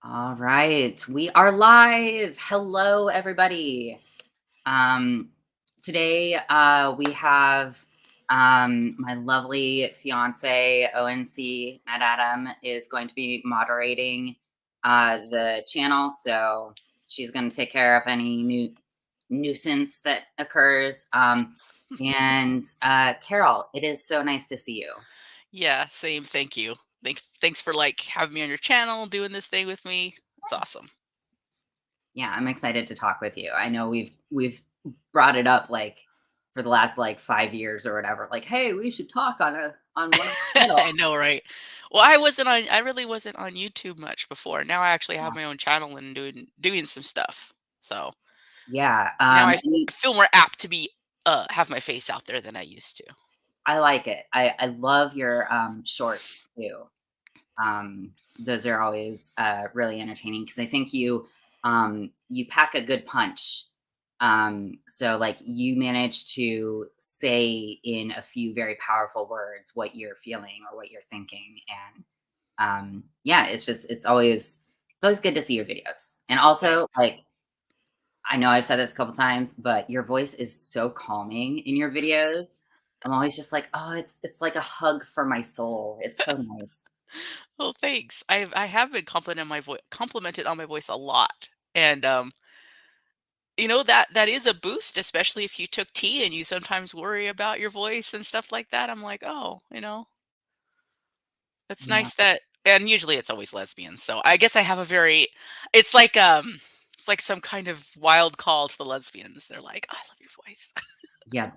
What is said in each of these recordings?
All right, we are live. Hello, everybody. Um, Today we have my lovely fiance, ONC Matt Adam, is going to be moderating the channel. So she's going to take care of any nuisance that occurs. And Carol, it is so nice to see you. Yeah, same. Thank you. Thanks for like having me on your channel, doing this thing with me. It's awesome. Yeah, I'm excited to talk with you. I know we've brought it up like for the last like 5 years or whatever. Like, hey, we should talk on one of the channels. I know, right? Well, I really wasn't on YouTube much before. Now I actually have my own channel and doing some stuff. So Yeah, now and I feel more apt to be have my face out there than I used to. I like it. I love your shorts too. Those are always really entertaining because I think you pack a good punch. So like you manage to say in a few very powerful words what you're feeling or what you're thinking, and yeah, it's always good to see your videos. And also, Thanks. like, I know I've said this a couple times, but your voice is so calming in your videos. I'm always just like, oh, it's like a hug for my soul. It's so nice. Well, thanks. I have been complimented on my voice a lot, and that is a boost, especially if you took tea and you sometimes worry about your voice and stuff like that. I'm like, oh, it's Yeah. nice that and usually it's always lesbians, so I guess I have a very it's like some kind of wild call to the lesbians. They're like, "I love your voice." Yeah.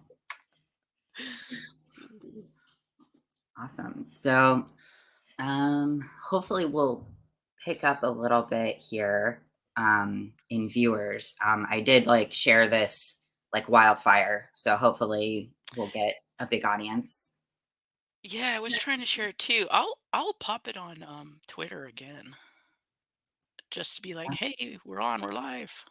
Awesome. So, hopefully we'll pick up a little bit here in viewers. I did like share this like wildfire, so hopefully we'll get a big audience. Yeah, I was trying to share it too. I'll pop it on, Twitter again just to be like, "Hey, we're live."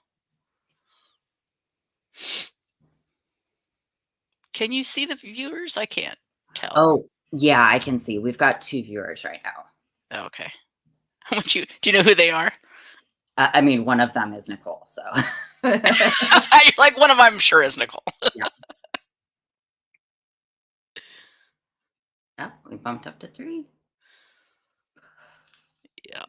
Can you see the viewers? I can't tell. Oh, yeah, I can see. We've got 2 viewers right now. Oh, okay. Do you know who they are? I mean, one of them is Nicole, so Like, one of 'em I'm sure is Nicole. yeah. Oh, we bumped up to 3. Yeah,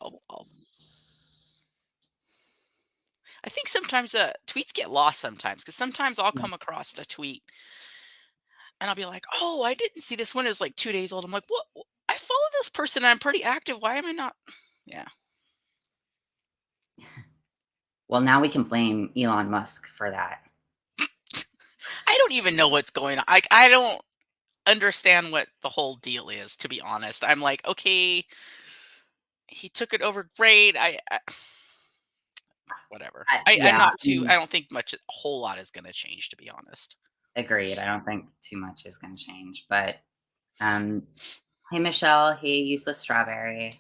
I think sometimes, tweets get lost sometimes because sometimes I'll Yeah. come across a tweet and I'll be like, "Oh, I didn't see this one is like 2 days old." I'm like, "What? I follow this person. I'm pretty active. Why am I not?" Yeah. Well, now we can blame Elon Musk for that. I don't even know what's going on. I don't understand what the whole deal is, to be honest. I'm like, "Okay, he took it over great." I whatever. I'm Yeah, not too I don't think a whole lot is gonna change, to be honest. agreed. I don't think too much is gonna change, but, um, hey, Michelle. Hey, useless strawberry.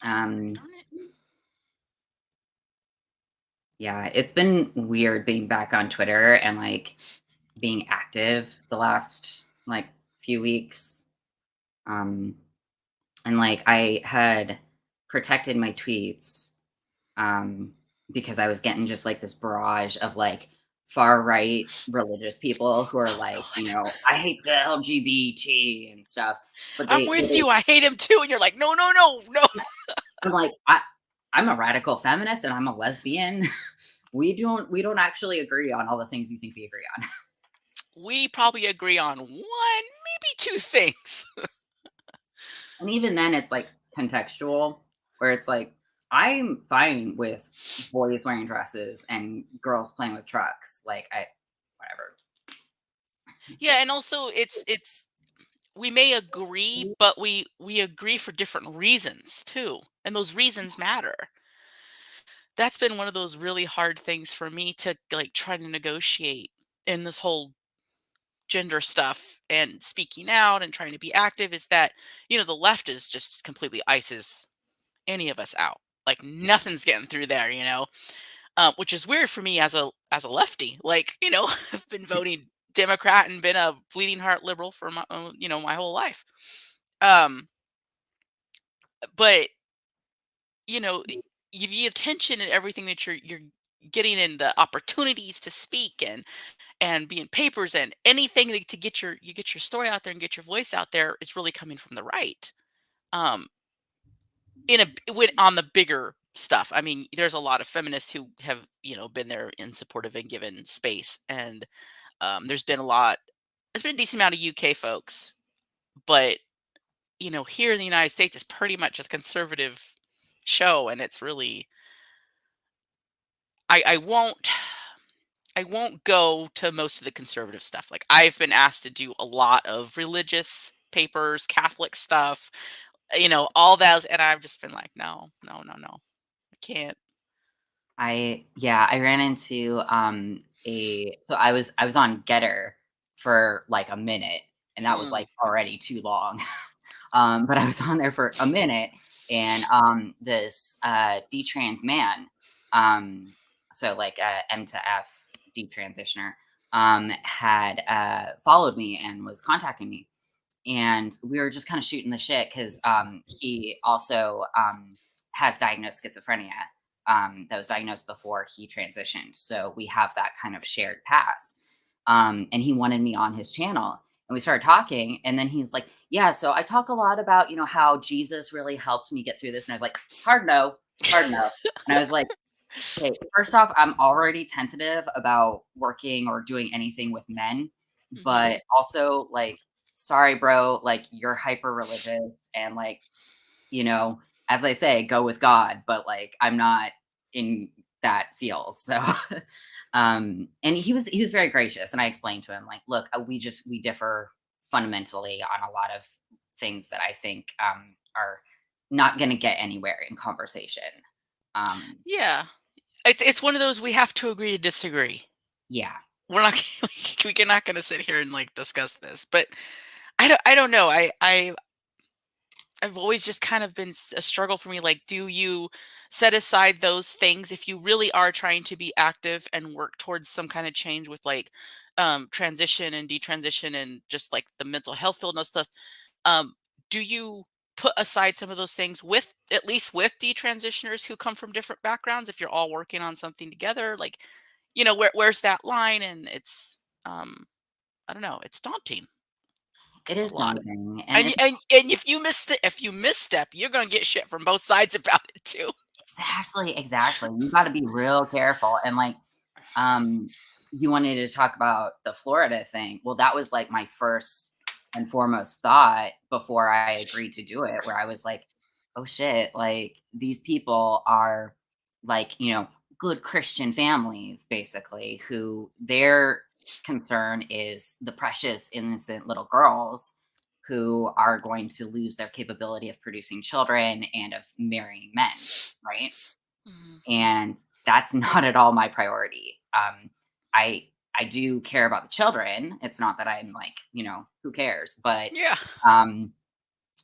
Um, Darn it. yeah, it's been weird being back on Twitter and, like, being active the last, like, few weeks. Um, and, like, I had protected my tweets, um, because I was getting just, like, this barrage of, like, far-right religious people who are Oh like, god. "I hate the LGBT and stuff," but I'm with you. I hate him too. And you're like, "No, no, no, no." I'm like, I'm a radical feminist and I'm a lesbian. We don't actually agree on all the things you think we agree on. We probably agree on one, maybe two things. And even then it's like contextual where it's like I'm fine with boys wearing dresses and girls playing with trucks. Like I whatever. Yeah, and also it's we may agree, but we agree for different reasons too, and those reasons matter. That's been one of those really hard things for me to like try to negotiate in this whole gender stuff and speaking out and trying to be active is that the left is just completely ices any of us out. Like nothing's getting through there, which is weird for me as a lefty. Like I've been voting Democrat and been a bleeding heart liberal for my whole life. Um, but the attention and everything that you're getting and the opportunities to speak and be in papers and anything to get your story out there and get your voice out there is really coming from the right. Um, on the bigger stuff. I mean, there's a lot of feminists who have been there and supportive and given space, and there's been a lot. There's been a decent amount of UK folks, but here in the United States, it's pretty much a conservative show, and it's really I won't I won't go to most of the conservative stuff. Like, I've been asked to do a lot of religious papers, Catholic stuff, all those, and I've just been like, no, no, no, no, I can't. I ran into a so I was on Getter for like a minute, and that was Mm, like already too long. But I was on there for a minute, and this detrans man, so like M to F detransitioner, had followed me and was contacting me, and we were just kind of shooting the shit because he also has diagnosed schizophrenia, that was diagnosed before he transitioned. So we have that kind of shared past. And he wanted me on his channel. And we started talking. And then he's like, yeah, so I talk a lot about, how Jesus really helped me get through this. And I was like, hard no, hard no. And I was like, okay, first off, I'm already tentative about working or doing anything with men. mhm. But also, like, sorry, bro, like, you're hyper religious and, like, you know, as I say, go with God, but like I'm not in that field. So and he was very gracious, and I explained to him like, look, we differ fundamentally on a lot of things that I think are not going to get anywhere in conversation. Um Yeah, it's one of those we have to agree to disagree. yeah. We're not we're not going to sit here and like discuss this, but I don't know. I've always just kind of been a struggle for me. Like, do you set aside those things if you really are trying to be active and work towards some kind of change with like transition and detransition and just like the mental health field and stuff? Um, do you put aside some of those things with at least with detransitioners who come from different backgrounds if you're all working on something together? Like, where's that line? And it's I don't know, it's daunting It a is lot. daunting, and And it's if you misstep, you're gonna get shit from both sides about it too. exactly. You got to be real careful, and like Um, you wanted to talk about the Florida thing. Well, that was like my first and foremost thought before I agreed to do it, where I was like, oh shit, like these people are like, good Christian families, basically, who their concern is the precious, innocent little girls who are going to lose their capability of producing children and of marrying men, right? Mhm. And that's not at all my priority. I do care about the children. It's not that I'm like, who cares? Yeah. Um,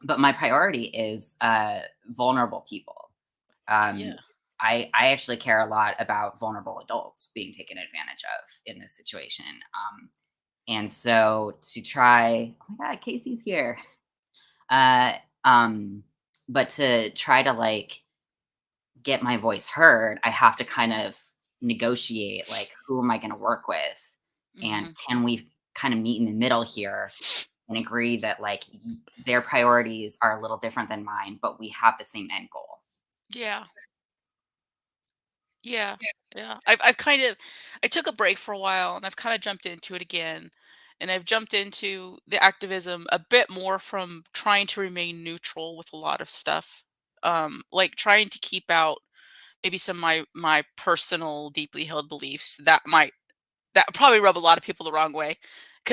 but my priority is vulnerable people. Yeah. Um, I actually care a lot about vulnerable adults being taken advantage of in this situation. And so to try, oh my God, Casey's here. Uh, um, but to try to like get my voice heard, I have to kind of negotiate like who am I going to work with, and Mhm. can we kind of meet in the middle here and agree that like their priorities are a little different than mine, but we have the same end goal. Yeah. Yeah. Yeah. I've kind of I took a break for a while and I've kind of jumped into it again. And I've jumped into the activism a bit more from trying to remain neutral with a lot of stuff. Like trying to keep out maybe some of my personal deeply held beliefs that probably rub a lot of people the wrong way,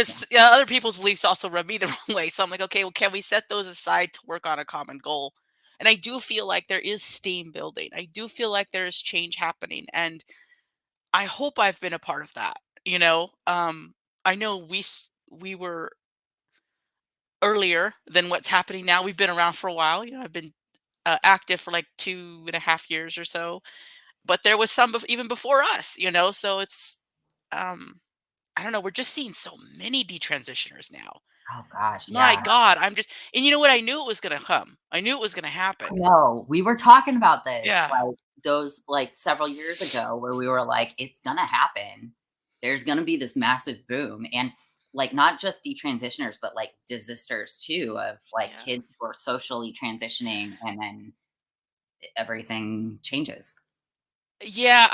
Yeah. because other people's beliefs also rub me the wrong way. So I'm like, okay, well, can we set those aside to work on a common goal? And I do feel like there is steam building. I do feel like there is change happening, and I hope I've been a part of that. I know we were earlier than what's happening now. We've been around for a while. I've been active for like 2.5 years or so, but there was some even before us. So it's um I don't know, we're just seeing so many detransitioners now. Oh gosh, My yeah. God, and you know what? I knew it was gonna come. I knew it was gonna happen. I know. We were talking about this, Yeah. like, those like, several years ago where we were like, "It's gonna happen. There's gonna be this massive boom," and, like, not just detransitioners, but, like, desisters too of, like, Yeah. kids who are socially transitioning and then everything changes. Yeah,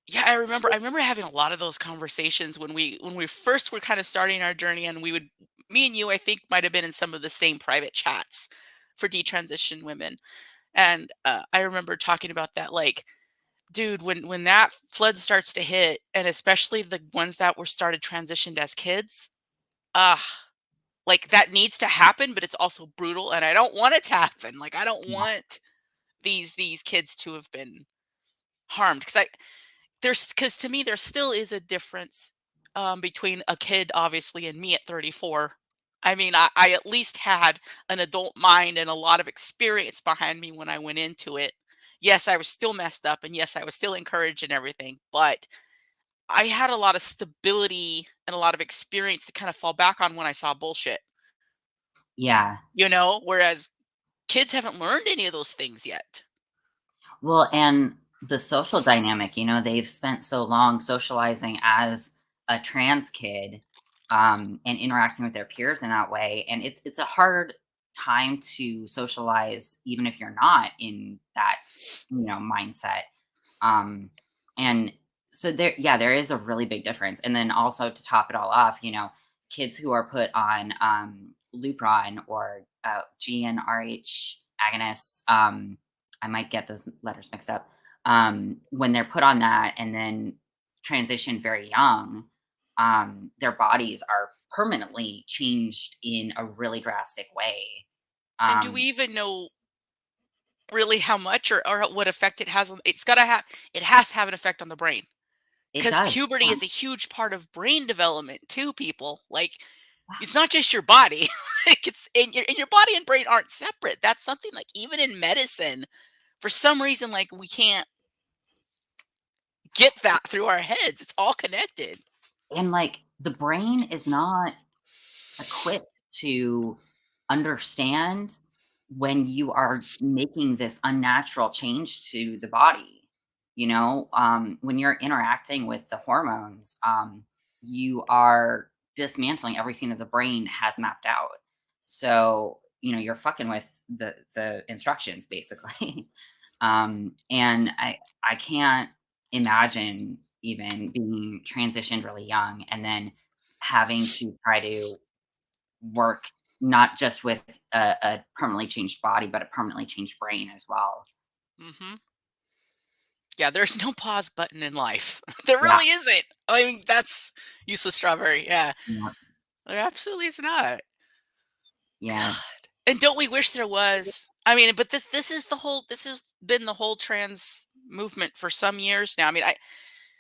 yeah, I remember having a lot of those conversations when we first were kind of starting our journey, and we would me and you, I think, might have been in some of the same private chats for detransition women. And I remember talking about that, like, dude, when that flood starts to hit, and especially the ones that were started transitioned as kids, ah, like, that needs to happen, but it's also brutal, and I don't want it to happen. Like, I don't Yeah. want these kids to have been harmed, because to me there still is a difference between a kid, obviously, and me at 34. I mean, I at least had an adult mind and a lot of experience behind me when I went into it. Yes, I was still messed up, and yes, I was still encouraged and everything, but I had a lot of stability and a lot of experience to kind of fall back on when I saw bullshit, Yeah. whereas kids haven't learned any of those things yet. Well, and the social dynamic, they've spent so long socializing as a trans kid, and interacting with their peers in that way, and it's a hard time to socialize even if you're not in that, mindset. Um, and so there, yeah, there is a really big difference. And then also to top it all off, kids who are put on Lupron or GnRH agonists. I might get those letters mixed up. When they're put on that and then transition very young, their bodies are permanently changed in a really drastic way. And do we Um, even know really how much, or what effect it has on it has to have an effect on the brain, it because does. puberty Yeah. is a huge part of brain development too, people. Like, it's not just your body. Like, it's and your body and brain aren't separate. That's something, like, even in medicine, for some reason, like, we can't get that through our heads. It's all connected. And like the brain is not equipped to understand when you are making this unnatural change to the body. When you're interacting with the hormones, you are dismantling everything that the brain has mapped out. So, you're fucking with the instructions basically. And I can't imagine even being transitioned really young and then having to try to work not just with a permanently changed body, but a permanently changed brain as well. Hmm. Yeah, there's no pause button in life. There Yeah, really isn't. I mean, that's useless strawberry. Yeah, yeah, there absolutely is not. yeah, God. And don't we wish there was? I mean, but this has been the whole trans movement for some years now. I mean,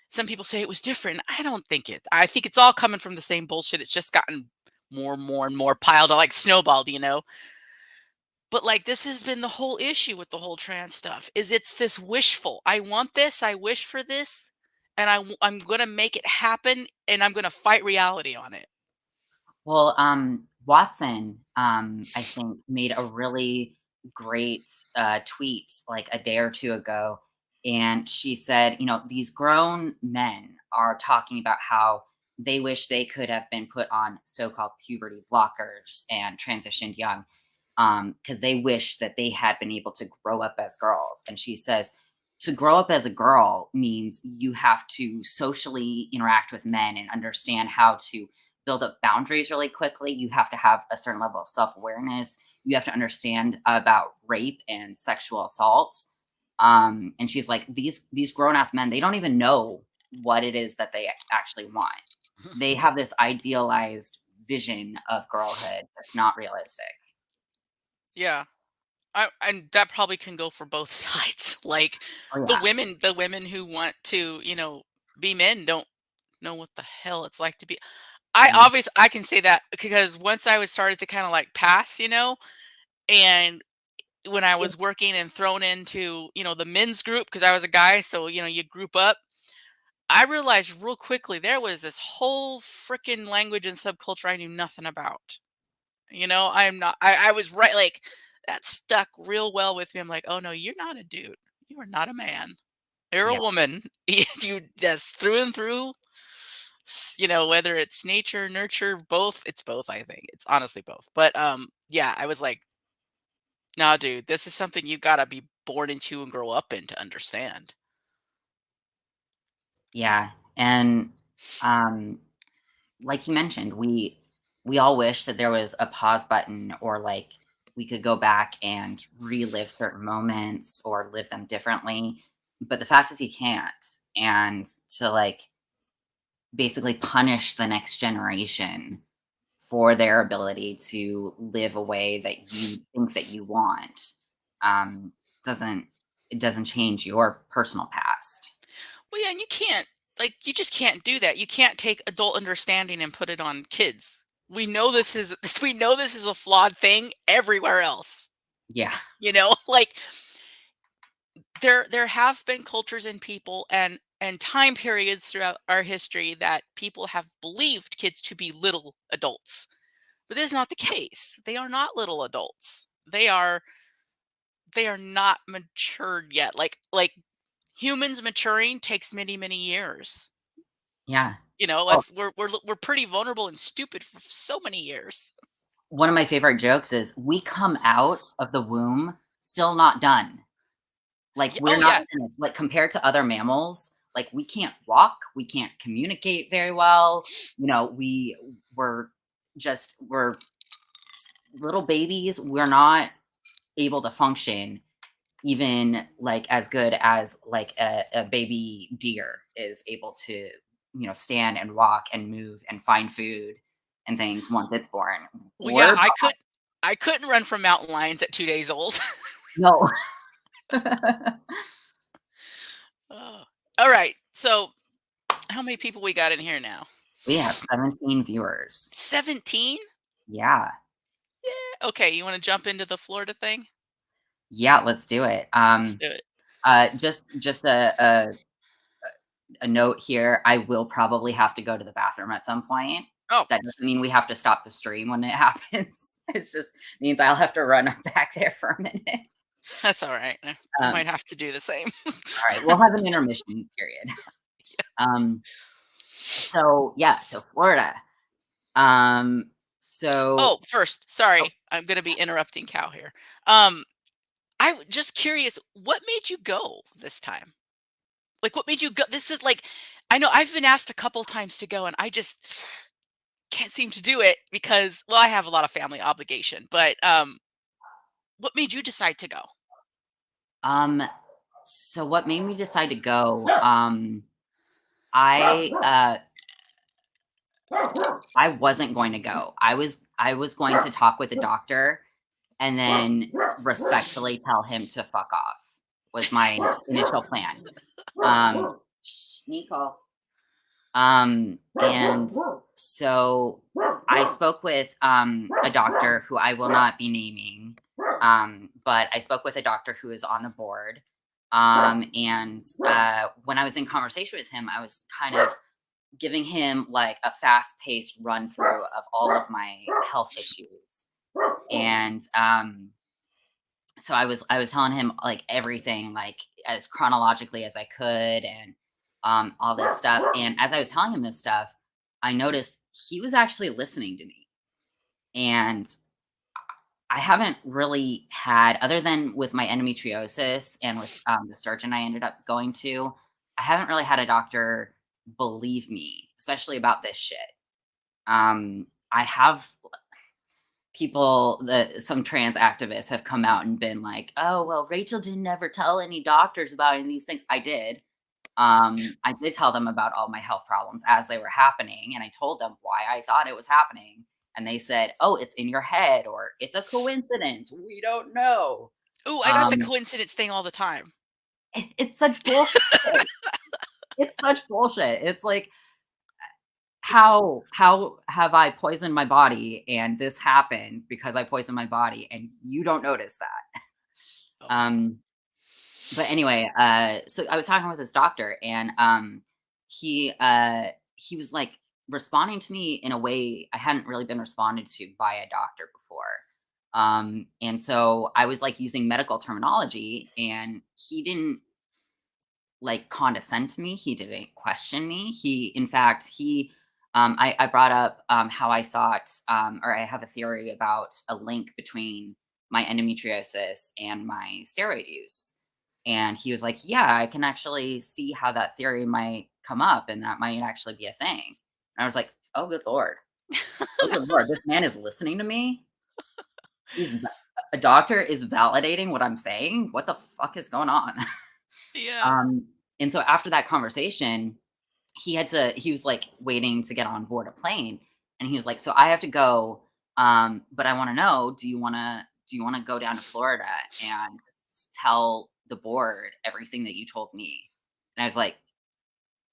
some people say it was different. I don't think it. I think it's all coming from the same bullshit. It's just gotten more and more and more piled on, like snowballed. But, like, this has been the whole issue with the whole trans stuff. Is it's this wishful. I want this. I wish for this, and I'm gonna make it happen, and I'm gonna fight reality on it. Well, Watson, I think made a really great tweet like a day or two ago. And she said, these grown men are talking about how they wish they could have been put on so called puberty blockers and transitioned young, because they wish that they had been able to grow up as girls. And she says, to grow up as a girl means you have to socially interact with men and understand how to build up boundaries really quickly. You have to have a certain level of self awareness. You have to understand about rape and sexual assault. And she's like, these grown ass men, they don't even know what it is that they actually want. They have this idealized vision of girlhood that's not realistic. Yeah. And that probably can go for both sides. Like, Oh the yeah. women who want to, be men don't know what the hell it's like to be. I can say that because once I was started to kind of like pass, and when I Yeah. was working and thrown into, the men's group, because I was a guy, so you group up. I realized real quickly there was this whole freaking language and subculture I knew nothing about. You know, I was right, like, that stuck real well with me. I'm like, "Oh, no, you're not a dude. You are not a man. You're a Yeah. woman." You just through and through, you know, whether it's nature, nurture, both, it's both, I think. It's honestly both. But, yeah, I was like, "Nah, dude, this is something you gotta be born into and grow up in to understand." Yeah. And like you mentioned, we all wish that there was a pause button, or like we could go back and relive certain moments or live them differently. But the fact is you can't. And to like basically punish the next generation for their ability to live a way that you think that you want, um, doesn't it doesn't change your personal past. Well, yeah, and you can't, like, you just can't do that. You can't take adult understanding and put it on kids. We know this is we know this is a flawed thing everywhere else. Yeah. You know, like, there have been cultures and people and time periods throughout our history that people have believed kids to be little adults. But this is not the case. They are not little adults. They are not matured yet. Like humans maturing takes many, many years. Yeah. You know, Oh, as we're pretty vulnerable and stupid for so many years. one of my favorite jokes is we come out of the womb still not done. Like, Yeah, we're oh not yeah. finished. Like, compared to other mammals, like, we can't walk, we can't communicate very well, we're we're little babies, we're not able to function even, like, as good as, like, a baby deer is able to, stand and walk and move and find food and things once it's born. Well, yeah, We're I couldn't run from mountain lions at 2 days old. no. Oh. All right. So, how many people we got in here now? We have 17 viewers. 17? Yeah. Okay, you want to jump into the Florida thing? Yeah, let's do it. Let's do it. Just a note here, I will probably have to go to the bathroom at some point. Oh, That doesn't mean we have to stop the stream when it happens. It's just means I'll have to run back there for a minute. that's all right. I Um, might have to do the same. alright, we'll have an intermission period. Um, so yeah, so Florida. Um, so Oh, first, oh, sorry, I'm gonna be interrupting Cal here. Um, just curious, what made you go this time? Like, what made you go? This is like, I know I've been asked a couple times to go, and I just can't seem to do it because, well, I have a lot of family obligation. But what made you decide to go? um, so what made me decide to go, I, I wasn't going to go. I was going to talk with the doctor and then respectfully tell him to fuck off was my initial plan. Nicole. And so I spoke with a doctor who I will not be naming, but I spoke with a doctor who is on the board. And when I was in conversation with him, I was kind of giving him like a fast paced run through of all of my health issues. And so I was telling him like everything like as chronologically as I could, and all this stuff. And as I was telling him this stuff, I noticed he was actually listening to me. And I haven't really had, other than with my endometriosis and with the surgeon I ended up going to, I haven't really had a doctor believe me, especially about this shit. I have people that some trans activists have come out and been like, "Oh, well, Rachel didn't ever tell any doctors about any of these things." I did. I did tell them about all my health problems as they were happening, and I told them why I thought it was happening. And they said, "Oh, it's in your head, or it's a coincidence. We don't know." Ooh, I got the Um, coincidence thing all the time. it's such bullshit. It's such bullshit. It's like, how have I poisoned my body and this happened because I poisoned my body and you don't notice that? Oh, Um, but anyway, so I was talking with this doctor, and he was like responding to me in a way I hadn't really been responded to by a doctor before. And so I was like using medical terminology, and he didn't like condescend to me. He didn't question me. In fact, I brought up how I thought, or I have a theory about a link between my endometriosis and my steroid use. And he was like, yeah, I can actually see how that theory might come up and that might actually be a thing. And I was like, oh, good Lord. Oh, good Lord. This man is listening to me. A doctor is validating what I'm saying. What the fuck is going on? Yeah. um, and so after that conversation, he was like waiting to get on board a plane, and he was like, so I have to go, but I want to know, do you want to go down to Florida and tell the board everything that you told me? And I was like,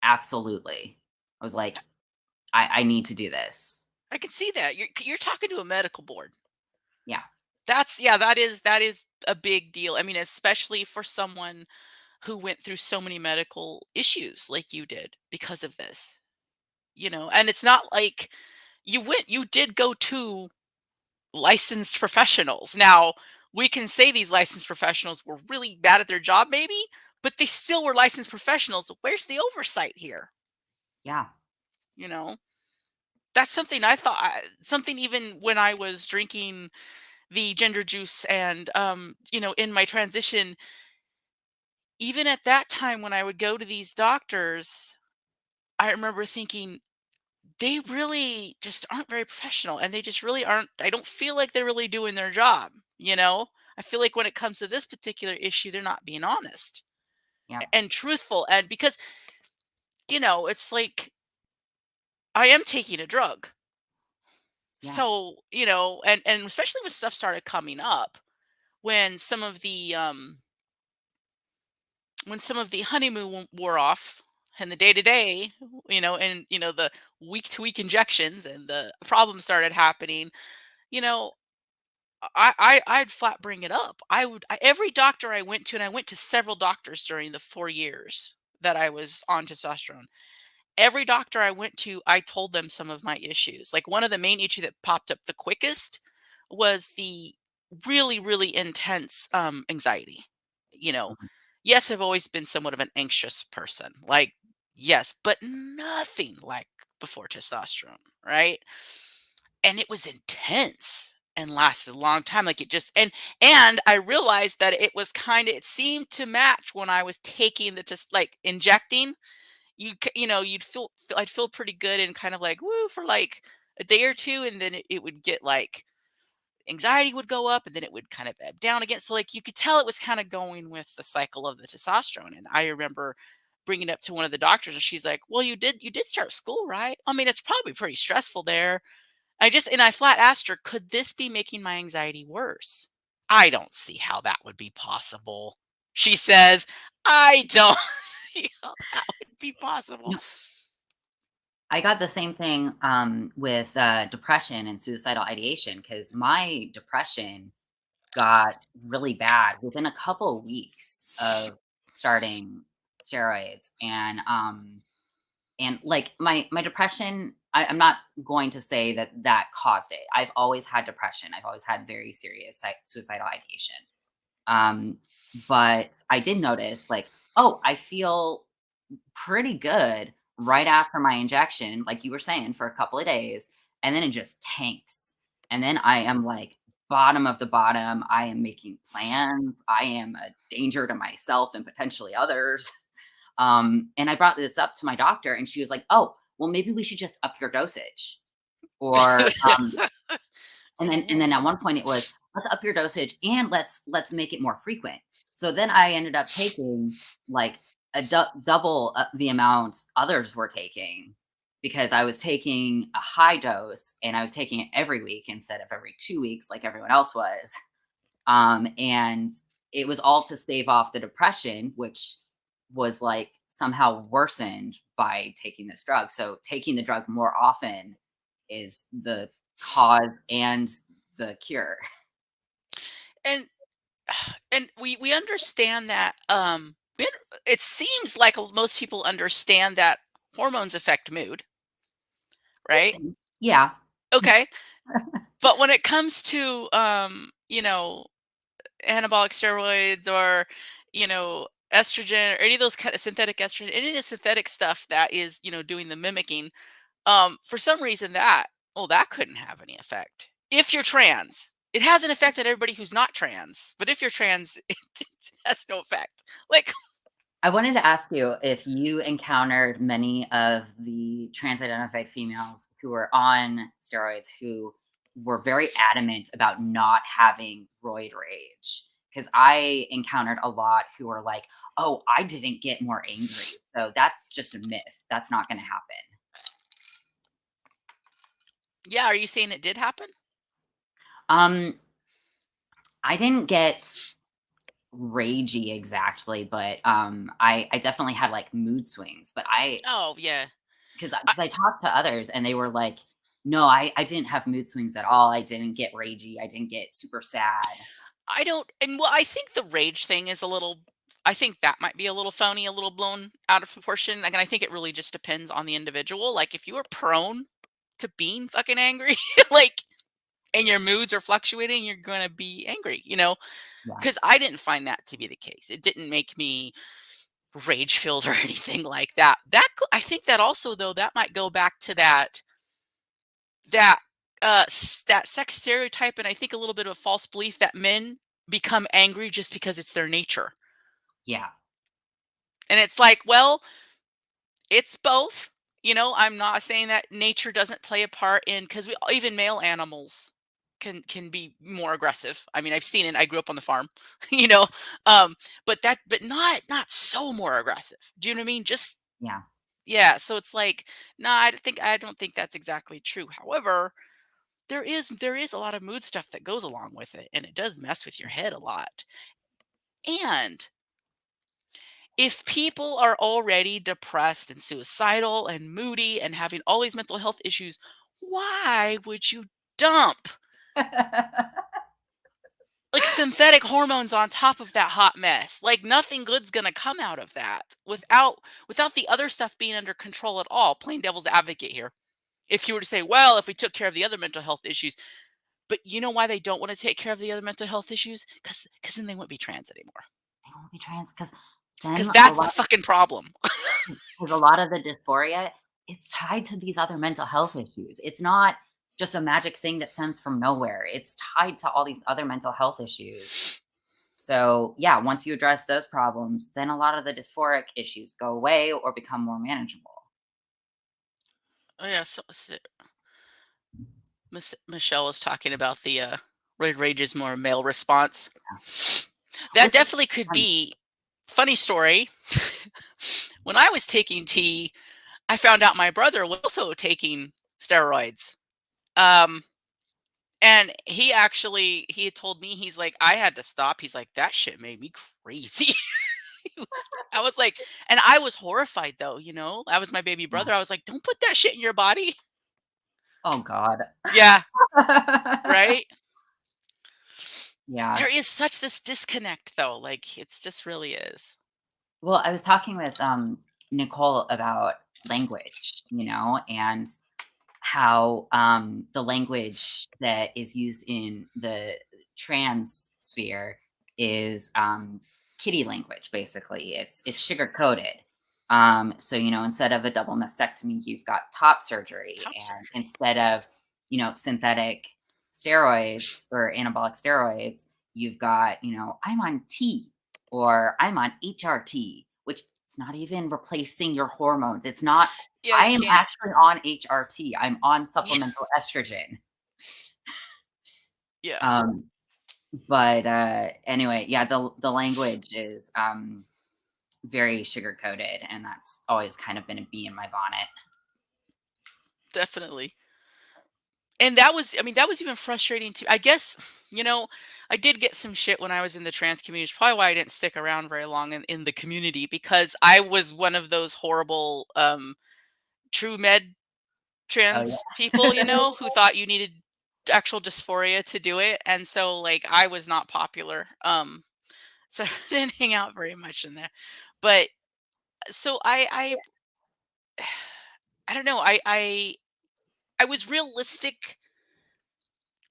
absolutely. I was like, I need to do this. I can see that. You're talking to a medical board. Yeah. That is a big deal. I mean, especially for someone who went through so many medical issues like you did because of this. And it's not like you did go to licensed professionals. Now, we can say these licensed professionals were really bad at their job maybe, but they still were licensed professionals. Where's the oversight here? Yeah. You know? That's something I thought something even when I was drinking the ginger juice and in my transition, even at that time when I would go to these doctors, I remember thinking they really just aren't very professional, and they just really aren't. I don't feel like they're really doing their job. I feel like when it comes to this particular issue, they're not being honest Yeah. and truthful. And because, it's like I am taking a drug. Yeah. So, and especially when stuff started coming up, when some of the honeymoon wore off and the day to day, and the week to week injections and the problems started happening, you know, I'd flat bring it up. Every doctor I went to, and I went to several doctors during the 4 years that I was on testosterone. Every doctor I went to, I told them some of my issues. Like one of the main issue that popped up the quickest was the really, really intense anxiety. You know, Mhm. yes, I've always been somewhat of an anxious person. Like, yes, but nothing like before testosterone, right? And it was intense and lasted a long time. Like it just and I realized that it seemed to match when I was taking the just like injecting I'd feel pretty good and kind of like woo for like a day or two, and then it would get like anxiety would go up and then it would kind of ebb down again. So like you could tell it was kind of going with the cycle of the testosterone. And I remember bringing it up to one of the doctors, and she's like, well, you did start school, right? I mean, it's probably pretty stressful there. I flat asked her, could this be making my anxiety worse? I don't see how that would be possible. She says, I don't see how that would be possible. No, I got the same thing with depression and suicidal ideation, because my depression got really bad within a couple weeks of starting steroids. And like my depression, I'm not going to say that that caused it. I've always had depression. I've always had very serious suicidal ideation. um but I did notice, like, oh, I feel pretty good right after my injection, like you were saying, for a couple of days, and then it just tanks. And then I am like bottom of the bottom. I am making plans. I am a danger to myself and potentially others. And I brought this up to my doctor, and she was like, "Oh, well, maybe we should just up your dosage." Or and then at one point it was, "Let's up your dosage and let's make it more frequent." So then I ended up taking like double the amount others were taking, because I was taking a high dose and I was taking it every week instead of every 2 weeks like everyone else was. And it was all to stave off the depression, which was like somehow worsened by taking this drug. So taking the drug more often is the cause and the cure. And and we understand that it seems like most people understand that hormones affect mood, I right? think. Yeah. Okay. But when it comes to, anabolic steroids or, estrogen or any of those kind of synthetic estrogen, any of the synthetic stuff that is, doing the mimicking, for some reason that couldn't have any effect. If you're trans, it has an effect on everybody who's not trans. But if you're trans, it has no effect. Like, I wanted to ask you if you encountered many of the trans-identified females who were on steroids who were very adamant about not having roid rage. Because I encountered a lot who were like, "Oh, I didn't get more angry, so that's just a myth. That's not gonna happen." yeah, are you saying it did happen? Um, I didn't get ragey exactly, but, I definitely had, like, mood swings, but I Oh, yeah. because I, because I talked to others and they were like, "No, I didn't have mood swings at all. I didn't get ragey. I didn't get super sad." I don't, and well, I think the rage thing is a little. I think that might be a little phony, a little blown out of proportion. Like, and I think it really just depends on the individual. Like, if you are prone to being fucking angry, like, and your moods are fluctuating, you're gonna be angry. Yeah, Because I didn't find that to be the case. It didn't make me rage filled or anything like that. I think that also though that might go back to that that sex stereotype, and I think a little bit of a false belief that men become angry just because it's their nature. yeah, And it's like, well, it's both. I'm not saying that nature doesn't play a part in, because we even male animals can be more aggressive. I mean, I've seen it. I grew up on the farm, you know. Um, but not so more aggressive. Do you know what I mean? Just yeah. yeah. So it's like, no, I don't think that's exactly true. However, there is a lot of mood stuff that goes along with it, and it does mess with your head a lot. And if people are already depressed and suicidal and moody and having all these mental health issues, why would you dump like synthetic hormones on top of that hot mess? Like, nothing good's going to come out of that without the other stuff being under control at all. Plain devil's advocate here. If you were to say, well, if we took care of the other mental health issues, but you know why they don't want to take care of the other mental health issues? Cuz then they wouldn't be trans anymore. They won't be trans because then Cuz a that's the lot fucking problem. 'cause a lot of the dysphoria, it's tied to these other mental health issues. It's not just a magic thing that stems from nowhere. It's tied to all these other mental health issues. So, yeah, once you address those problems, then a lot of the dysphoric issues go away or become more manageable. Oh yeah, Michelle was talking about the roid rage is more male response. That Which is definitely could um, be. Funny story. When I was taking tea, I found out my brother was also taking steroids. Um, and he had told me, he's like, I had to stop. He's like, that shit made me crazy. I was like, and I was horrified though, that was my baby yeah. brother. I was like, don't put that shit in your body. Oh god. Yeah, right. Yeah, There it's is such this disconnect though. Like, it's just really is. well, I was talking with, Nicole about language, and how, the language that is used in the trans sphere is, kiddie language, basically. It's sugar coated. So, instead of a double mastectomy, you've got top surgery, Top and surgery. instead of, synthetic steroids or anabolic steroids, you've got, I'm on T or I'm on HRT, which it's not even replacing your hormones. It's not Yeah, I you am can't. actually on HRT. I'm on Yeah. supplemental estrogen. Yeah, Um, but, anyway, yeah, the language is, very sugar coated, and that's always kind of been a bee in my bonnet. definitely. And that was, I mean, that was even frustrating too. I guess, you know, I did get some shit when I was in the trans community. It's probably why I didn't stick around very long in the community, because I was one of those horrible true med Oh, trans people, yeah. who thought you needed actual dysphoria to do it. And so like I was not popular. So I didn't hang out very much in there. But so I I don't know. I was realistic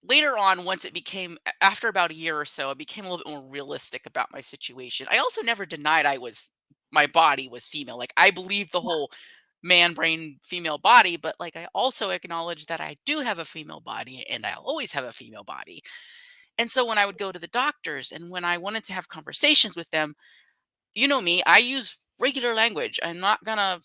later on. Once it became after about a year or so, I became a little bit more realistic about my situation. I also never denied my body was female. Like, I believe the whole man brain female body, but like, I also acknowledge that I do have a female body and I'll always have a female body. And so when I would go to the doctors and when I wanted to have conversations with them, you know me, I use regular language. I'm not gonna,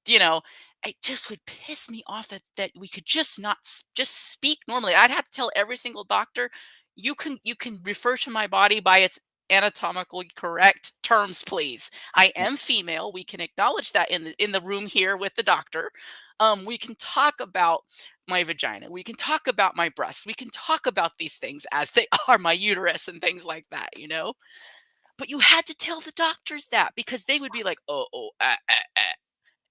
you know, it just would piss me off that we could just not just speak normally. I'd have to tell every single doctor, you can refer to my body by its anatomically correct terms, please. I am female. We can acknowledge that in the room here with the doctor. We can talk about my vagina. We can talk about my breasts. We can talk about these things as they are, my uterus and things like that, you know? But you had to tell the doctors that because they would be like,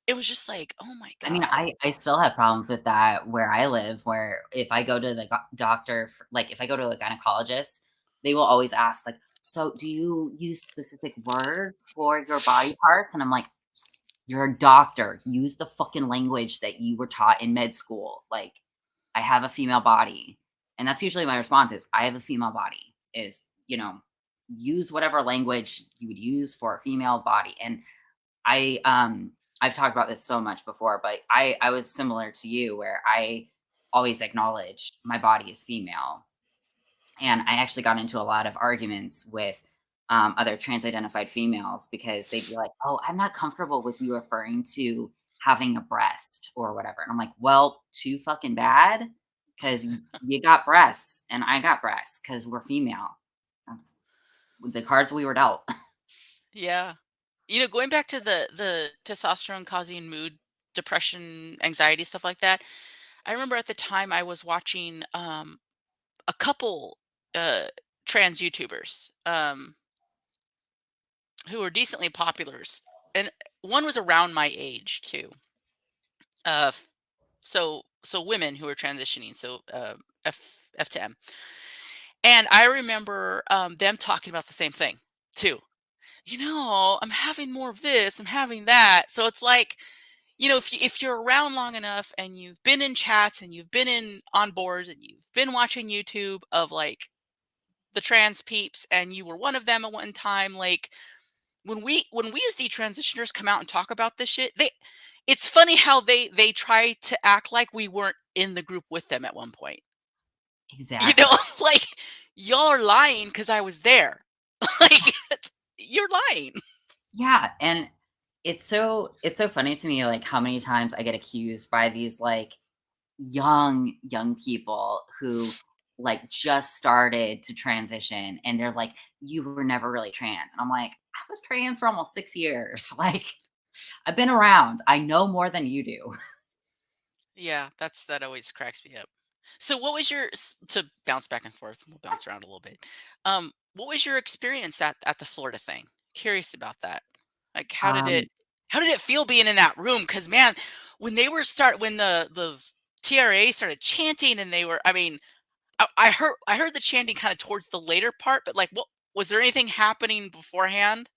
it was just like, "Oh my I mean, god." I still have problems with that where I live, where if I go to the doctor, like if I go to a gynecologist, they will always ask, like, so do you use specific words for your body parts? And I'm like, you're a doctor. Use the fucking language that you were taught in med school. Like, I have a female body. And that's usually my response is, I have a female body, is, use whatever language you would use for a female body. And I've talked about this so much before, but I was similar to you where I always acknowledged my body is female. And I actually got into a lot of arguments with other trans identified females because they'd be like, "Oh, I'm not comfortable with you referring to having a breast or whatever." And I'm like, "Well, too fucking bad because you got breasts and I got breasts because we're female. That's the cards we were dealt." Yeah. You know, going back to the testosterone causing mood, depression, anxiety, stuff like that, I remember at the time I was watching, a couple, uh, trans YouTubers, who were decently populars, and one was around my age too. F so women who are transitioning, so, F to M. And I remember, them talking about the same thing too. I'm having more of this, I'm having that. So it's like, if you're around long enough and you've been in chats and you've been in on boards and you've been watching YouTube of like the trans peeps and you were one of them at one time, like when we as detransitioners come out and talk about this shit, it's funny how they try to act like we weren't in the group with them at one point. You know, Exactly. like, y'all are lying because I was there. Like, you're lying. Yeah, and it's so funny to me, like, how many times I get accused by these, like, young people who, like, just started to transition, and they're like, "You were never really trans." And I'm like, "I was trans for almost 6 years." Like, I've been around. I know more than you do. Yeah, that always cracks me up. So what was to bounce back and forth, we'll bounce around a little bit. What was your experience at the Florida thing? Curious about that. Like, Um, how did it feel being in that room? Because man, when the TRA started chanting and they were, I mean, I heard the chanting kind of towards the later part, but like, what was there anything happening beforehand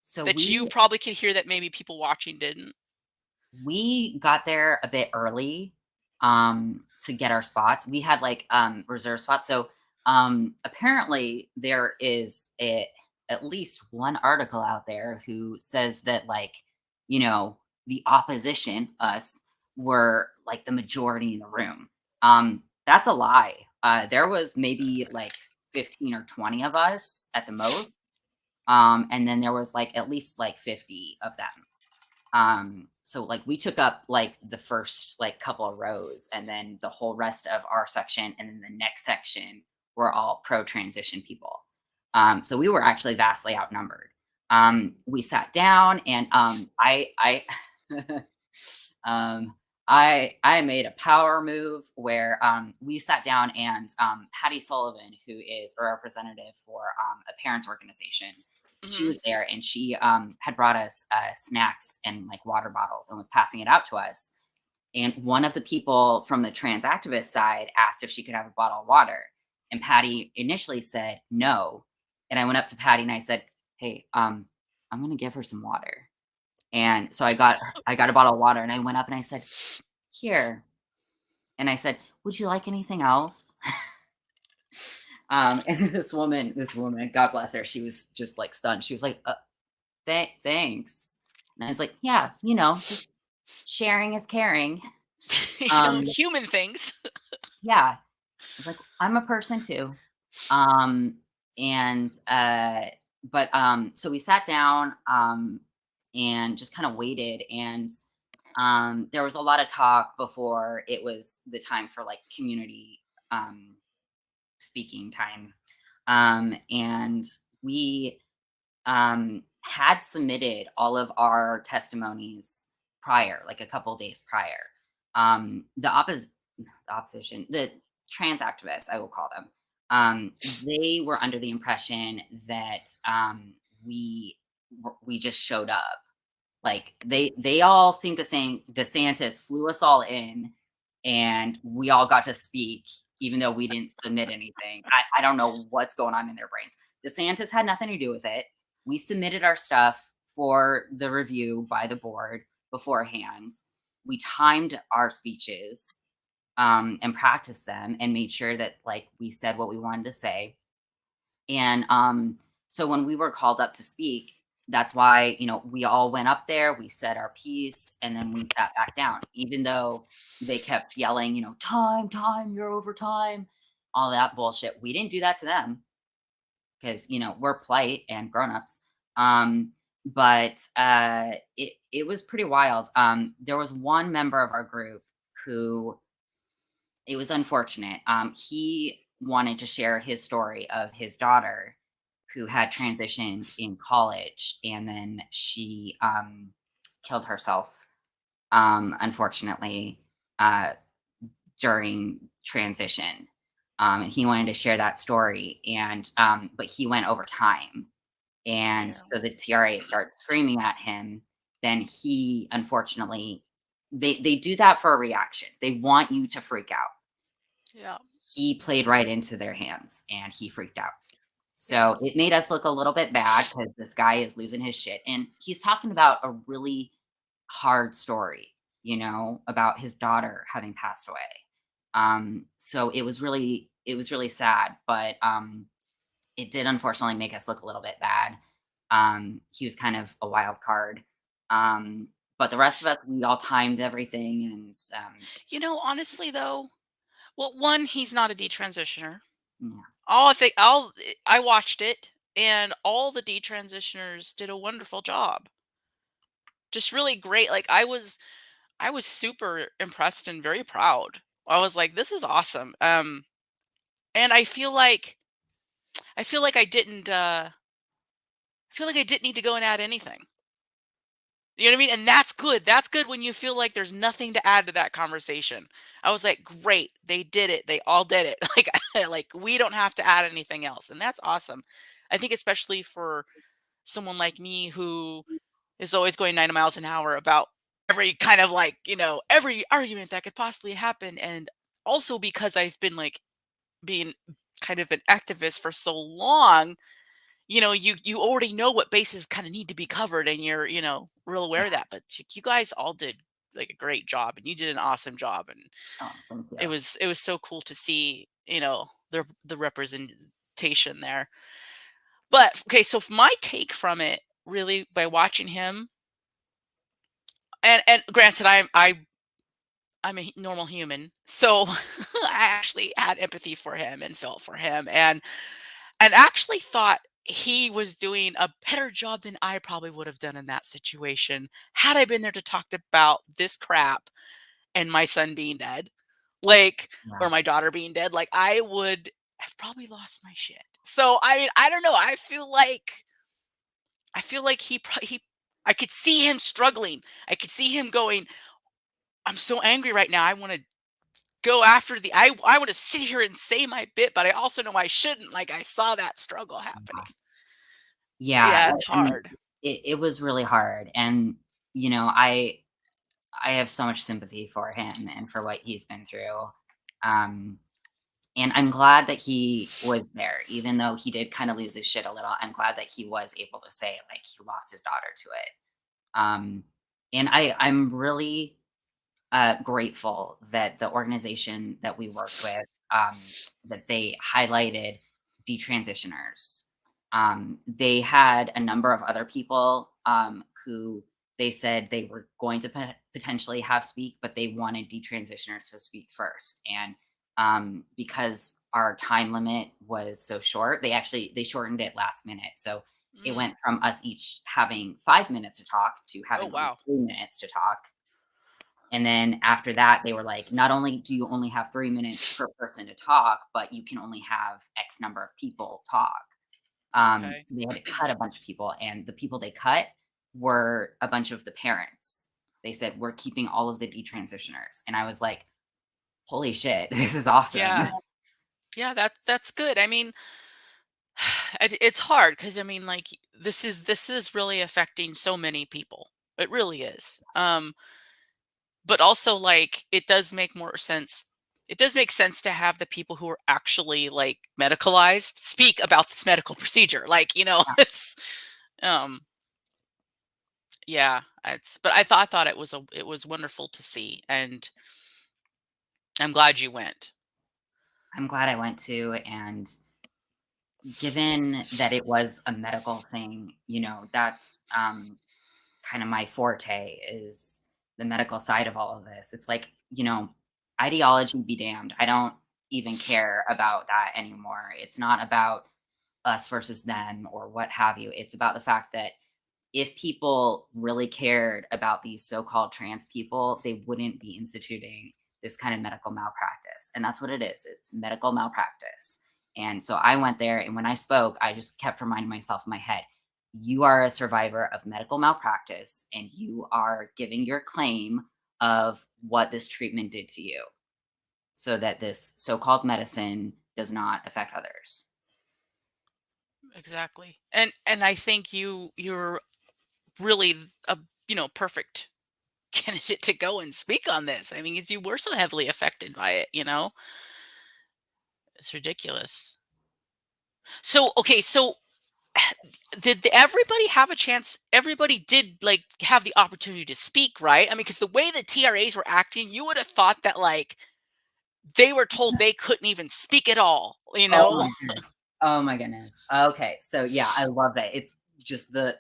so that you we probably could hear that maybe people watching didn't? We got there a bit early, to get our spots. We had, like, reserve spots. So, apparently there is at least one article out there who says that, like, you know, the opposition, us, were, like, the majority in the room. That's a lie. There was maybe, like, 15 or 20 of us at the most, and then there was, like, at least, like, 50 of them. So like we took up like the first like couple of rows and then the whole rest of our section and then the next section were all pro transition people. So we were actually vastly outnumbered. We sat down and I um I made a power move where we sat down and Patty Sullivan, who is a representative for a parents organization, she Hmm. was there and she had brought us snacks and like water bottles and was passing it out to us. And one of the people from the trans activist side asked if she could have a bottle of water. And Patty initially said no. And I went up to Patty and I said, "Hey, I'm going to give her some water." And so I got a bottle of water and I went up and I said, "Here." And I said, "Would you like anything else?" And this woman, God bless her, she was just like stunned. She was like, Thanks." And I was like, "Yeah, just sharing is caring." Um, Human things. yeah, I was like, "I'm a person too." Um, and but So we sat down and just kind of waited, and there was a lot of talk before it was the time for like community um speaking time. And we had submitted all of our testimonies prior, like a couple days prior. The opposition, the trans activists, I will call them, they were under the impression that we just showed up. Like they all seem to think DeSantis flew us all in and we all got to speak even though we didn't submit anything. I don't know what's going on in their brains. DeSantis had nothing to do with it. We submitted our stuff for the review by the board beforehand. We timed our speeches and practiced them and made sure that like we said what we wanted to say. And so when we were called up to speak, that's why, we all went up there, we said our piece, and then we sat back down, even though they kept yelling, time, time, you're over time, all that bullshit. We didn't do that to them because, we're polite and grown-ups. But it was pretty wild. There was one member of our group who it was unfortunate. He wanted to share his story of his daughter who had transitioned in college and then she killed herself, unfortunately, uh, during transition. And he wanted to share that story, and but he went over time, and Yeah. so the TRA started screaming at him. Then he, unfortunately, they do that for a reaction. They want you to freak out. Yeah. He played right into their hands and he freaked out. Yeah. So it made us look a little bit bad because this guy is losing his shit. And he's talking about a really hard story, about his daughter having passed away. So it was really sad, but it did unfortunately make us look a little bit bad. He was kind of a wild card. Um, but the rest of us, we all timed everything and Honestly though, well, one, he's not a detransitioner. yeah, I watched it, and all the detransitioners did a wonderful job. Just really great. Like I was super impressed and very proud. I was like, this is awesome. And I feel like I didn't need to go and add anything. You know what I mean? And that's good. That's good when you feel like there's nothing to add to that conversation. I was like, great, they did it. They all did it. Like we don't have to add anything else. And that's awesome. I think especially for someone like me who is always going 90 miles an hour about every kind of like, every argument that could possibly happen. And also because I've been like being kind of an activist for so long, you already know what bases kind of need to be covered and you're, real aware of yeah. that. But you guys all did like a great job and you did an awesome job. And Oh, thank you. it was so cool to see, the representation there. But okay, so my take from it really by watching him, and granted I'm a normal human, so I actually had empathy for him and felt for him, and actually thought he was doing a better job than I probably would have done in that situation had I been there to talk about this crap and my son being dead, like, Yeah. or my daughter being dead. Like, I would have probably lost my shit. So I mean, I don't know. I feel like I could see him struggling. I could see him going, I'm so angry right now. I want to go after I want to sit here and say my bit, but I also know I shouldn't. Like I saw that struggle happening. Yeah, Yeah, it's and hard. it was really hard, and, I have so much sympathy for him and for what he's been through, um, and I'm glad that he was there, even though he did kinda lose his shit a little. I'm glad that he was able to say, like, he lost his daughter to it. Um, and I'm really grateful that the organization that we worked with, that they highlighted detransitioners. They had a number of other people who they said they were going to potentially have speak, but they wanted detransitioners to speak first. And because our time limit was so short, they shortened it last minute. So it Mm. went from us each having 5 minutes to talk to Oh, having only wow. 3 minutes to talk. And then after that, they were like, not only do you only have 3 minutes per person to talk, but you can only have X number of people talk. Okay. So they had to cut a bunch of people, and the people they cut were a bunch of the parents. They said, we're keeping all of the detransitioners. And I was like, holy shit, this is awesome. Yeah. Yeah, that's good. I mean, it's hard because I mean, like, this is really affecting so many people. It really is. But also, like, it does make more sense. It does make sense to have the people who are actually like medicalized speak about this medical procedure. Like, it's um yeah, it's but I thought it was wonderful to see, and I'm glad you went. I'm glad I went to, and given that it was a medical thing, that's kind of my forte is the medical side of all of this. It's like, ideology be damned. I don't even care about that anymore. It's not about us versus them or what have you. It's about the fact that if people really cared about these so-called trans people, they wouldn't be instituting this kind of medical malpractice. And that's what it is. It's medical malpractice. And so I went there, and when I spoke, I just kept reminding myself in my head, you are a survivor of medical malpractice, and you are giving your claim of what this treatment did to you so that this so-called medicine does not affect others. Exactly. And I think you're really a perfect candidate to go and speak on this. I mean, 'cause you were so heavily affected by it. It's ridiculous. So, okay, so did everybody have a chance? Everybody did like have the opportunity to speak, right? I mean, because the way the TRAs were acting, you would have thought that like they were told they couldn't even speak at all, you Oh know? my goodness. Oh my goodness. Okay, so yeah, I love that. It's just the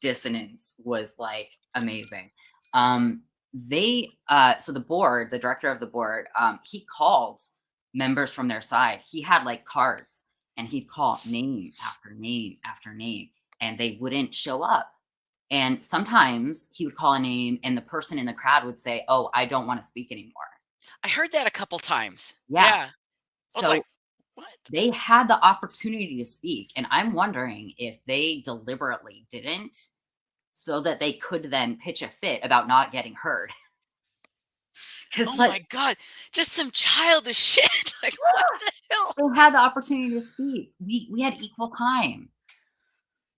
dissonance was like amazing. So the director of the board, he called members from their side. He had like cards, and he'd call name after name after name, and they wouldn't show up. And sometimes he would call a name, and the person in the crowd would say, "Oh, I don't want to speak anymore." I heard that a couple times. Yeah. Yeah. I was like, So "What?" they had the opportunity to speak, and I'm wondering if they deliberately didn't so that they could then pitch a fit about not getting heard. Oh Because like, my god, just some childish shit. Like, what the hell? they had the opportunity to speak. We had equal time.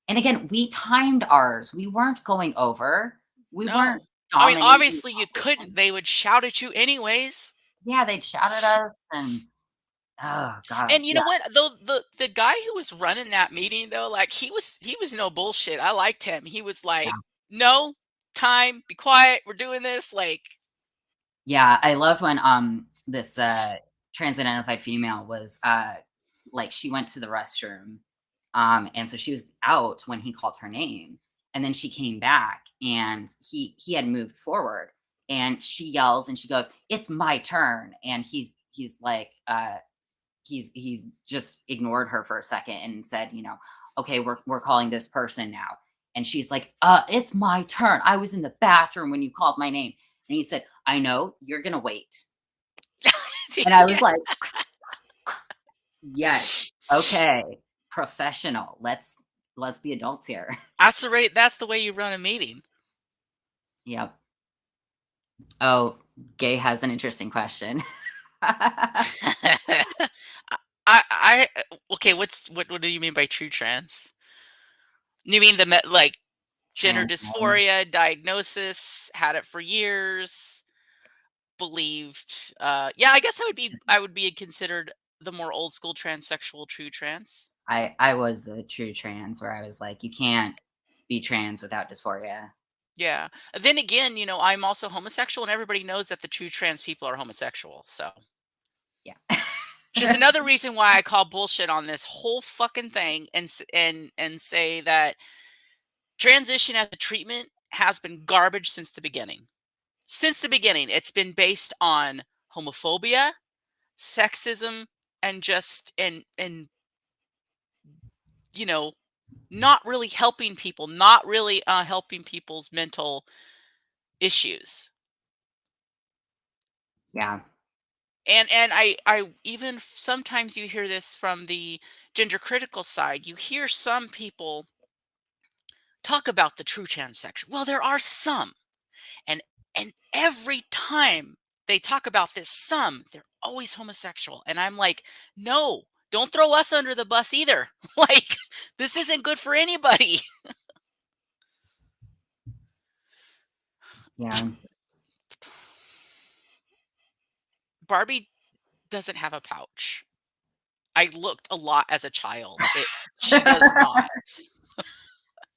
And again, we timed ours. We weren't going over. We weren't No. I mean, dominating the obviously you couldn't. conversation. They would shout at you anyways. Yeah, they'd shout at us, and oh god, And you yeah, know what? Though the guy who was running that meeting though, like he was no bullshit. I liked him. He was yeah. like, "No, time, be quiet. We're doing this." Like, Yeah, I loved when, this, trans identified female was, like, she went to the restroom, and so she was out when he called her name, and then she came back, and he had moved forward, and she yells, and she goes, "It's my turn," and he's like, he's just ignored her for a second and said, "Okay, we're calling this person now." And she's like, it's my turn. I was in the bathroom when you called my name." And he said, "I know, you're gonna wait." And I was yeah, like, "Yes, okay, professional. Let's be adults here." that's the rate. That's the way you run a meeting. Yep. Oh, Gay has an interesting question. Okay. What do you mean by true trans? You mean like gender Trans men. dysphoria diagnosis? Had it for years. Believed. Yeah, I guess I would be considered the more old school transsexual true trans. I was a true trans where I was like, "You can't be trans without dysphoria." Yeah. Then again, I'm also homosexual, and everybody knows that the true trans people are homosexual. So, Yeah. which is another reason why I call bullshit on this whole fucking thing, and say that transition as a treatment has been garbage since the beginning. Since the beginning, it's been based on homophobia, sexism, and just and you know not really helping people, not really helping people's mental issues. Yeah. And I even sometimes you hear this from the gender critical side. You hear some people talk about the true transsexual. Well, there are some, and every time they talk about this some, they're always homosexual, and I'm like, no, don't throw us under the bus either. Like, this isn't good for anybody. Yeah. Barbie doesn't have a pouch. I looked a lot as a child. She does not.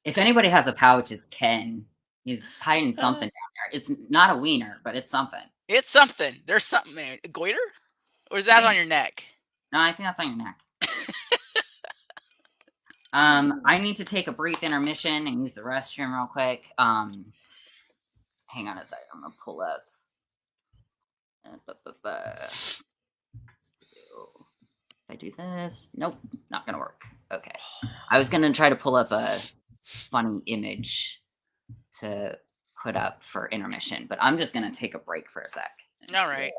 If anybody has a pouch, it's Ken. He's hiding something Uh, down there. It's not a wiener, but it's something. it's something. There's something there. A goiter? Or is that on your neck? No, I think that's on your neck. I need to take a brief intermission and use the restroom real quick. Hang on a second. I'm gonna pull up. Let's do- If I do this, nope, not gonna work. Okay, I was gonna try to pull up a funny image to put up for intermission, but I'm just gonna take a break for a sec. All right.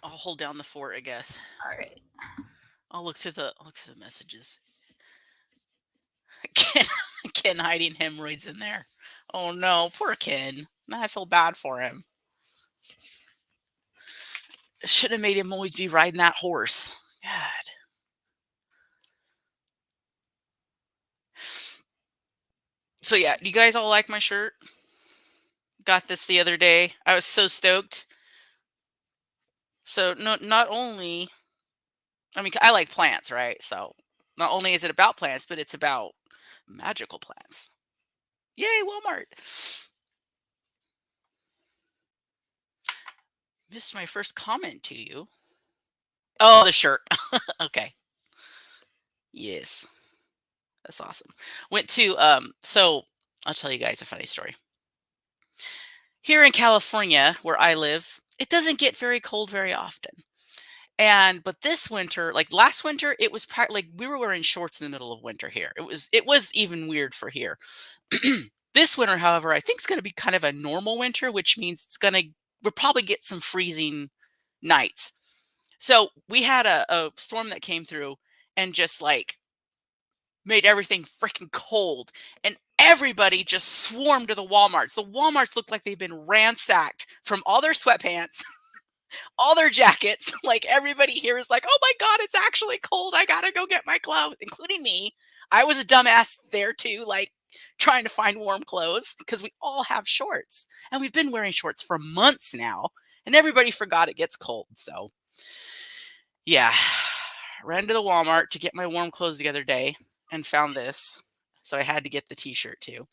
I'll hold down the fort, I guess. All right. I'll look through the messages. Ken, Ken hiding hemorrhoids in there. Oh no, poor Ken. I feel bad for him. Should have made him always be riding that horse. God. So yeah, you guys all like my shirt? Got this the other day. I was so stoked. So not only, I mean, I like plants, right? So not only is it about plants, but it's about magical plants. Yay, Walmart. Missed my first comment to you. Oh, the shirt. Okay. Yes. That's awesome. Went to so I'll tell you guys a funny story. Here in California, where I live, it doesn't get very cold very often. But this winter, like last winter, it was like we were wearing shorts in the middle of winter here. It was even weird for here. This winter, however, I think it's going to be kind of a normal winter, which means we'll probably get some freezing nights. So we had a storm that came through and just like made everything freaking cold, and everybody just swarmed to the Walmarts. The Walmarts looked like they've been ransacked from all their sweatpants, all their jackets. Like everybody here is like, oh my God, it's actually cold. I gotta go get my clothes, including me. I was a dumbass there too, like trying to find warm clothes because we all have shorts and we've been wearing shorts for months now, and everybody forgot it gets cold. So yeah, ran to the Walmart to get my warm clothes the other day and found this. So I had to get the t-shirt too.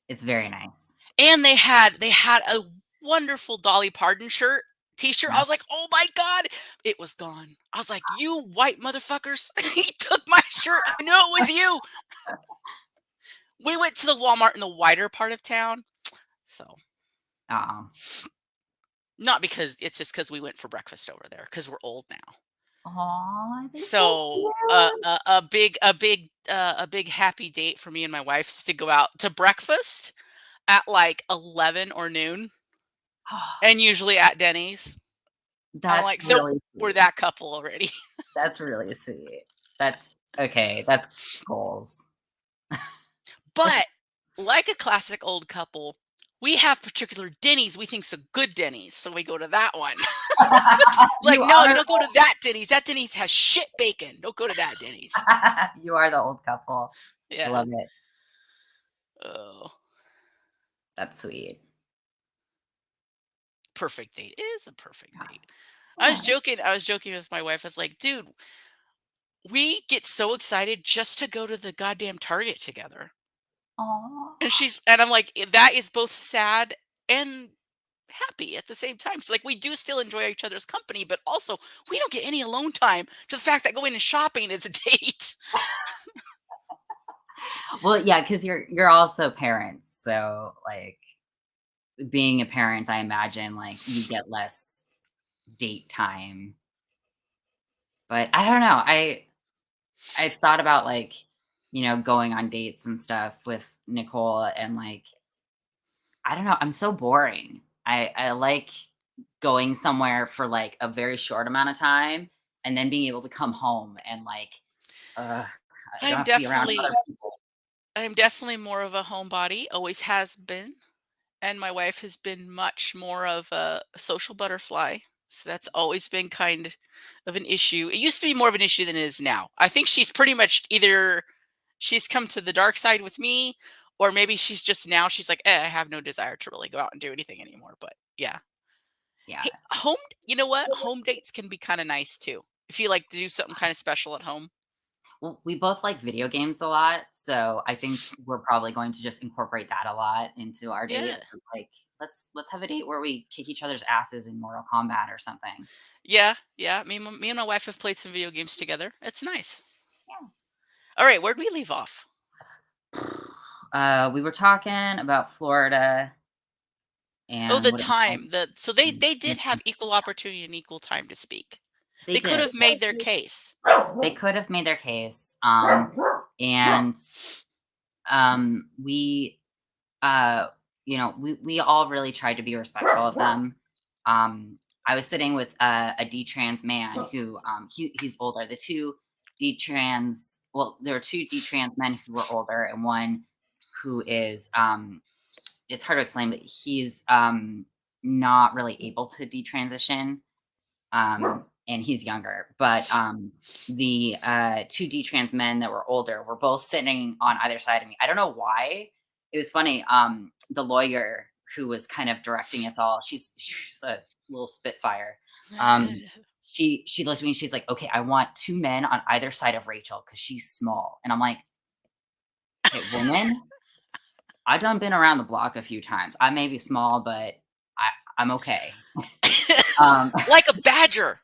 It's very nice. And they had a wonderful Dolly Parton t-shirt. I was like, "Oh my God." It was gone. I was like, "You white motherfuckers." He took my shirt. I knew it was you. We went to the Walmart in the wider part of town. So, Oh. not because it's just because we went for breakfast over there because we're old now. Aw, they're so So cute. a big happy date for me and my wife is to go out to breakfast at like 11 or noon, and usually at Denny's. I'm That's like, so really we're sweet. that couple already. That's really sweet. That's okay. That's goals. But like a classic old couple, we have particular Denny's we think's a good Denny's, so we go to that one. Like, You no, you are don't go to that Denny's. That Denny's has shit bacon. Don't go to that Denny's. you are the old couple. I Yeah. love it. Oh, That's sweet. perfect date. It is a perfect date. I was Yeah. joking. I was joking with my wife. I was like, dude, we get so excited just to go to the goddamn Target together. Oh. And I'm like, that is both sad and happy at the same time. So like we do still enjoy each other's company, but also we don't get any alone time to the fact that going and shopping is a date. Well, yeah, because you're also parents, so, like, being a parent, I imagine, like, you get less date time, but I don't know, I've thought about, like, going on dates and stuff with Nicole and, like, I don't know, I'm so boring. I like going somewhere for, like, a very short amount of time and then being able to come home and, like, ugh, I don't I'm have to be around definitely other people. I'm definitely more of a homebody, always has been. And my wife has been much more of a social butterfly. So that's always been kind of an issue. It used to be more of an issue than it is now. I think she's pretty much either she's come to the dark side with me, or maybe she's just now she's like, I have no desire to really go out and do anything anymore. But yeah. Yeah. Hey, home, you know what? Home dates can be kind of nice too. If you like to do something kind of special at home. Well, we both like video games a lot, so I think we're probably going to just incorporate that a lot into our Yeah. dates. Like, let's have a date where we kick each other's asses in Mortal Kombat or something. Yeah. Yeah. Me and my wife have played some video games together. It's nice. Yeah. All right. Where'd we leave off? We were talking about Florida Oh, and the what it was like. time. So they did have equal opportunity and equal time to speak. They They could did. have made their case. They could have made their case. And we uh, we all really tried to be respectful of them. I was sitting with a D-trans man who he's older. The two D-trans, well, there were two D-trans men who were older, and one who is it's hard to explain, but he's not really able to detransition, and he's younger. But the two D-trans men that were older were both sitting on either side of me. I don't know why. It was funny. The lawyer who was kind of directing us all, she's a little spitfire. Um, she looked at me and she's like, "Okay, I want two men on either side of Rachel because she's small." And I'm like, "Okay, woman, I done been around the block a few times. I may be small, but I'm okay." Um, Like a badger,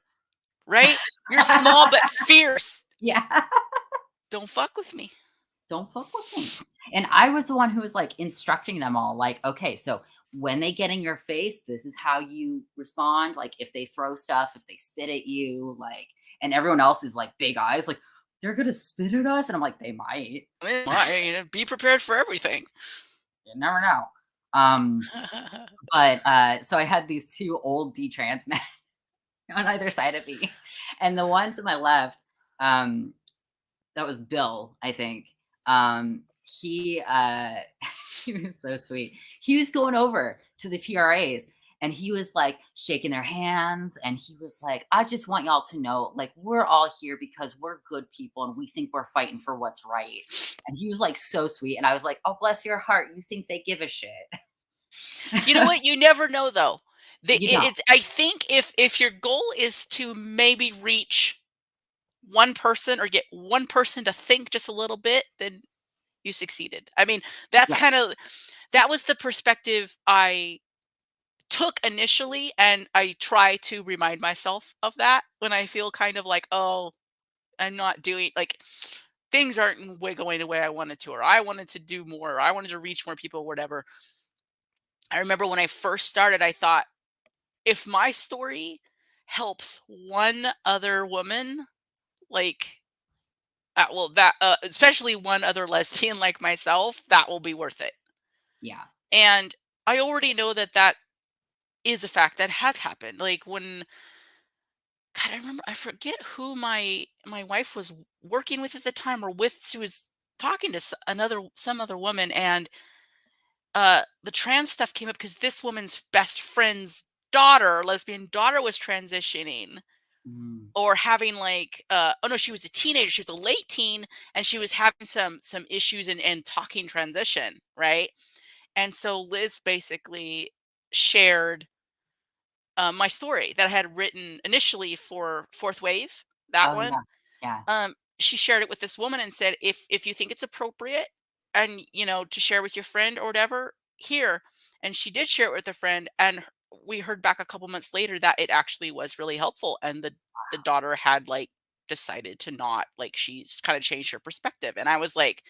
right? You're small but fierce. yeah. Don't fuck with me. Don't fuck with me. And I was the one who was like instructing them all, like, okay, so when they get in your face, this is how you respond. Like, if they throw stuff, if they spit at you, like, and everyone else is like big eyes, like, they're gonna spit at us. And I'm like, they might. Be prepared for everything. You never know. But so I had these two old D trans men on either side of me. And the one to my left, um, that was Bill, I think. He he was so sweet. He was going over to the TRAs and he was like shaking their hands and he was like, "I just want y'all to know, like, we're all here because we're good people and we think we're fighting for what's right." And he was like so sweet. And I was like, "Oh, bless your heart. You think they give a shit." You know what? You never know though. You don't. It's I think if your goal is to maybe reach one person or get one person to think just a little bit, then you succeeded. I mean, that's Yeah. kind of that was the perspective I took initially, and I try to remind myself of that when I feel kind of like, oh, I'm not doing like things aren't going the way I wanted to, or I wanted to do more, or I wanted to reach more people, whatever. I remember when I first started, I thought if my story helps one other woman, like, well, that especially one other lesbian like myself, that will be worth it. Yeah. And I already know that that is a fact that has happened. Like when God, I remember I forget who my wife was working with at the time or with. She was talking to some other woman, and the trans stuff came up because this woman's best friend's daughter, lesbian daughter, was transitioning Mm. or having like oh no, she was a teenager, she was a late teen, and she was having some issues and talking transition, right? And so Liz basically shared my story that I had written initially for Fourth Wave, that Oh one. yeah. Yeah. She shared it with this woman and said, if you think it's appropriate, and to share with your friend or whatever, here. And she did share it with a friend, and we heard back a couple months later that it actually was really helpful, and the daughter had like decided to not, like, she's kind of changed her perspective. And I was like,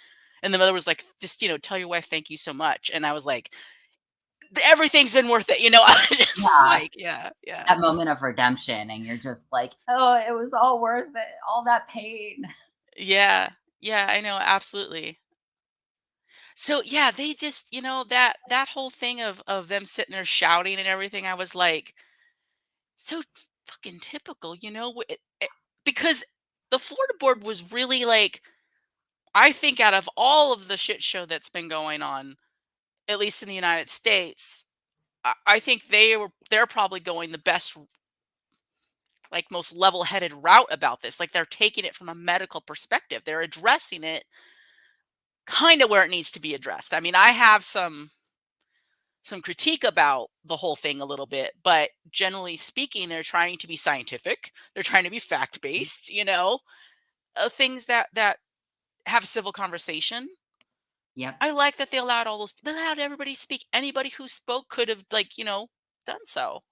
and the mother was like, just tell your wife thank you so much. And I was like, everything's been worth it. I was just Yeah, like, yeah, yeah. that moment of redemption, and you're just like, "Oh, it was all worth it, all that pain." Yeah. Yeah, I know, absolutely. So yeah, they just, that whole thing of them sitting there shouting and everything, I was like, so fucking typical, because the Florida board was really like, I think out of all of the shit show that's been going on, at least in the United States, I think they're probably going the best, like, most level-headed route about this. Like, they're taking it from a medical perspective. They're addressing it kind of where it needs to be addressed. I mean, I have some critique about the whole thing a little bit, but generally speaking, they're trying to be scientific. They're trying to be fact-based, things that have a civil conversation. Yep. I like that they allowed everybody to speak. Anybody who spoke could have, like, done so.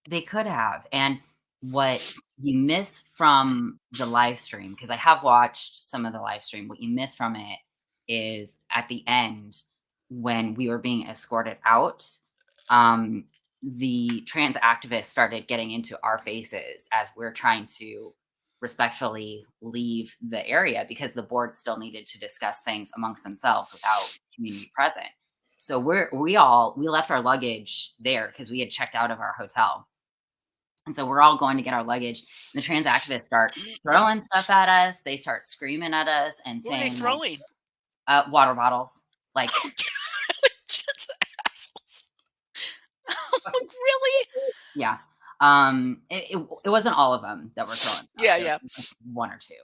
They could have, and what you miss from the live stream, because I have watched some of the live stream, what you miss from it is at the end, when we were being escorted out, um, the trans activists started getting into our faces as we're trying to respectfully leave the area, because the board still needed to discuss things amongst themselves without community present. So we left our luggage there because we had checked out of our hotel, and so we're all going to get our luggage. And the trans activists start throwing stuff at us. They start screaming at us and What are they saying, like, throwing? water bottles. Like, Just assholes. Like, really? yeah. It wasn't all of them that were throwing stuff. Yeah, There yeah. was like one or two.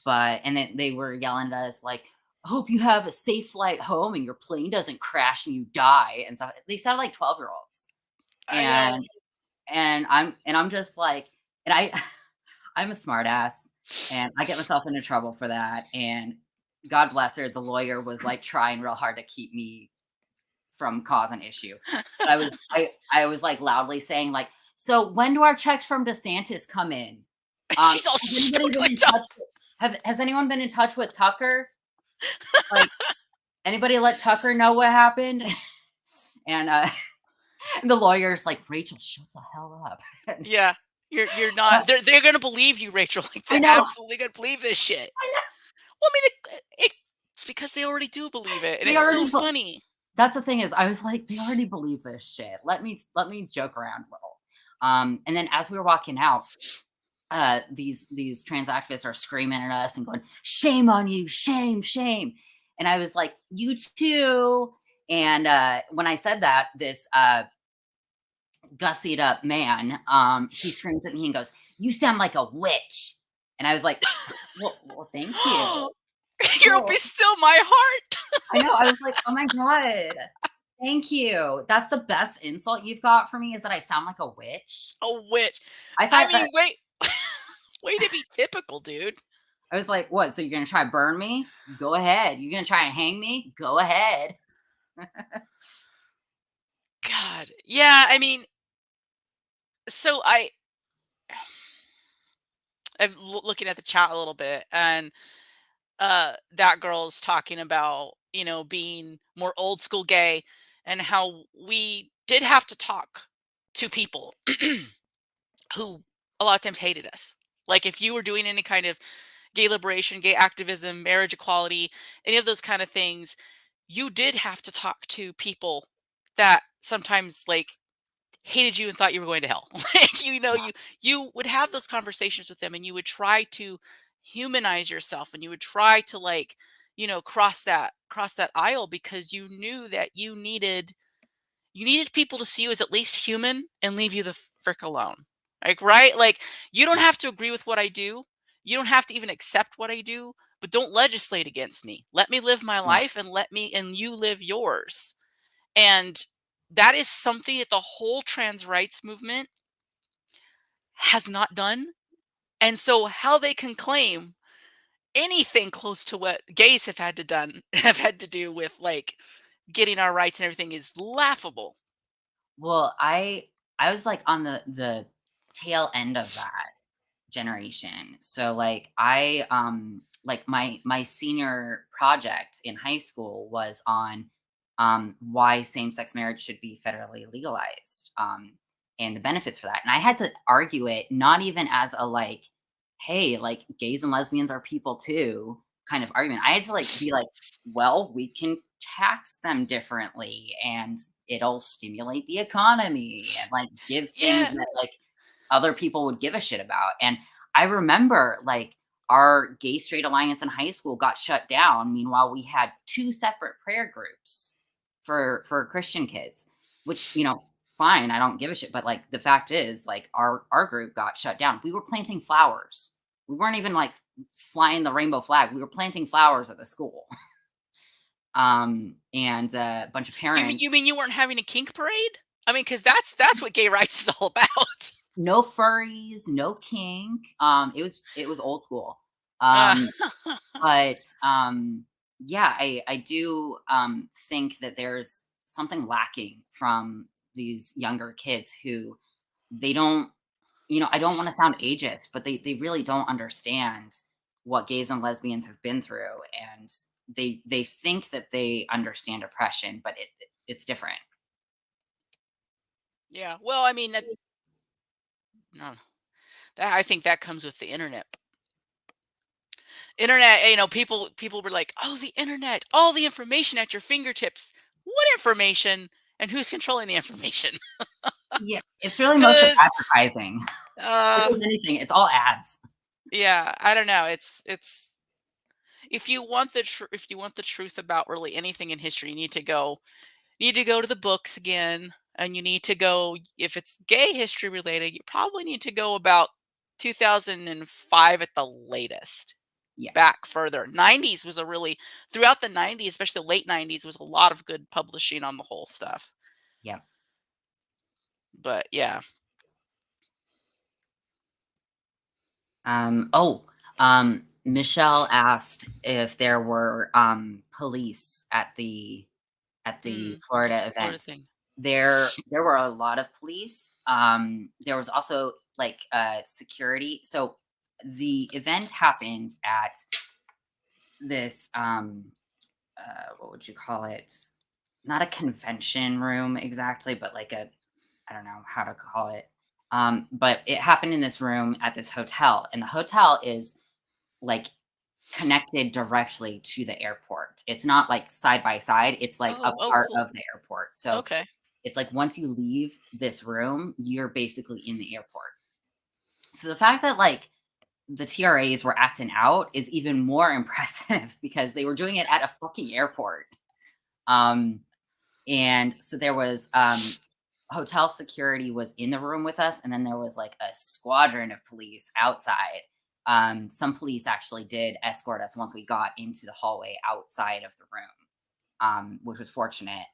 But and then they were yelling at us like, "I hope you have a safe flight home and your plane doesn't crash and you die," and stuff. They sounded like 12-year-olds. I know. And I'm just like, and I'm a smartass, and I get myself into trouble for that. And God bless her, the lawyer was like trying real hard to keep me from causing issue. But I was like loudly saying like, "So when do our checks from DeSantis come in? She's all Has anybody been totally in dumb. touch with, has anyone been in touch with Tucker? Like, anybody let Tucker know what happened?" And the lawyer's like, "Rachel, shut the hell up." Yeah. You're not, they're gonna believe you, Rachel. Like, I they're know. absolutely gonna believe this shit. Well, I mean, it's because they already do believe it, and They it's so already funny. That's the thing is, I was like, "They already believe this shit. Let me joke around a little." And then as we were walking out, these trans activists are screaming at us and going, "Shame on you, shame, shame." And I was like, "You too." And when I said that, this gussied up man, he screams at me and goes, "You sound like a witch." And I was like, "Well, thank you." You'll be still my heart. I know, I was like, "Oh my god. Thank you. That's the best insult you've got for me, is that I sound like a witch?" A witch. I I thought mean, that wait. Way to be typical, dude. I was like, "What, so you're gonna try to burn me? Go ahead. You gonna try and hang me? Go ahead." God. Yeah, I mean, so I'm looking at the chat a little bit, and that girl's talking about, being more old school gay, and how we did have to talk to people who a lot of times hated us. Like, if you were doing any kind of gay liberation, gay activism, marriage equality, any of those kind of things, you did have to talk to people that sometimes, like, hated you and thought you were going to hell. Like, you would have those conversations with them, and you would try to humanize yourself, and you would try to, like, cross that aisle, because you knew that you needed people to see you as at least human and leave you the frick alone. Like, right? Like, you don't have to agree with what I do. You don't have to even accept what I do, but don't legislate against me. Let me live my Yeah, life, and you live yours. And that is something that the whole trans rights movement has not done. And so how they can claim anything close to what gays have had to do with, like, getting our rights and everything is laughable. Well, I was, like, on the tail end of that generation. So, like, like, my senior project in high school was on, why same-sex marriage should be federally legalized, and the benefits for that, and I had to argue it not even as a, like, "Hey, like, gays and lesbians are people too," kind of argument. I had to, like, be like, "Well, we can tax them differently, and it'll stimulate the economy, and, like, give things Yeah. that, like, other people would give a shit about," and I remember, like, our gay straight alliance in high school got shut down. Meanwhile, we had 2 separate prayer groups for Christian kids, which, fine, I don't give a shit, but, like, the fact is, like, our group got shut down. We were planting flowers. We weren't even, like, flying the rainbow flag. We were planting flowers at the school. And a bunch of You parents. mean you weren't having a kink parade? I mean, because that's what gay rights is all about. No furries, no kink. It was old school. Uh, Um, but yeah, I do think that there's something lacking from these younger kids who they don't, I don't want to sound ageist, but they really don't understand what gays and lesbians have been through, and they think that they understand oppression, but it's different. yeah, well, I mean, no, that I think that comes with the internet. Internet, people were like, "Oh, the internet, all the information at your fingertips." What information and who's controlling the information? Yeah, it's really mostly Because advertising. If uh there's anything, it's all ads. yeah, I don't know. It's if you want the truth about really anything in history, you need to go to the books again, and you need to go, if it's gay history related, you probably need to go about 2005 at the latest. Yeah, Back further. 90s was a really throughout the 90s, especially the late 90s, was a lot of good publishing on the whole stuff. yeah. But yeah. Oh, Michelle asked if there were police at the The Florida Florida event. thing. There were a lot of police. There was also like security. So the event happened at this what would you call it? Not a convention room exactly, but like a, I don't know how to call it. But it happened in this room at this hotel, and the hotel is like connected directly to the airport. It's not like side by side, it's like a Oh, part cool. of the airport. So Okay. it's like once you leave this room, you're basically in the airport. So the fact that like the TRAs were acting out is even more impressive because they were doing it at a fucking airport. Um, and so there was hotel security was in the room with us, and then there was like a squadron of police outside. Some police actually did escort us once we got into the hallway outside of the room, which was fortunate.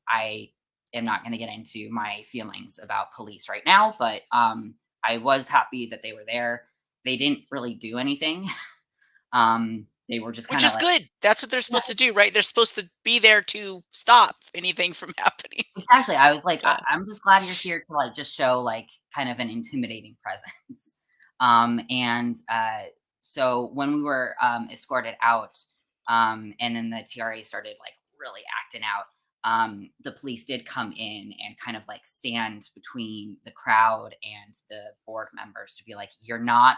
I am not going to get into my feelings about police right now, but I was happy that they were there. They didn't really do anything. They were just Which kind of is like, good. That's what they're yeah, supposed to do, right? They're supposed to be there to stop anything from happening. exactly. I was like, Yeah. I'm just glad you're here to like just show like kind of an intimidating presence. And so when we were escorted out, and then the TRA started like really acting out, the police did come in and kind of like stand between the crowd and the board members to be like, you're not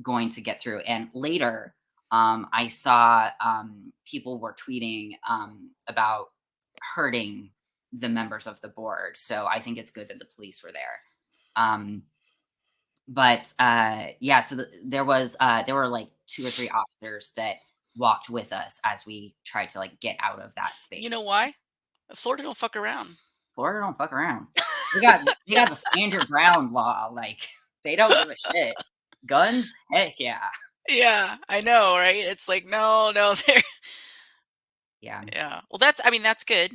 going to get through. And later, I saw people were tweeting about hurting the members of the board. So I think it's good that the police were there. Um, but yeah, so there were like 2 or 3 officers that walked with us as we tried to like get out of that You know space. why? Florida don't fuck around. Florida don't fuck around. They got the stand your ground law. Like they don't give a shit. Guns, heck yeah, Yeah, I know, right? It's like, no, no, there. yeah. Yeah. Well, that's good.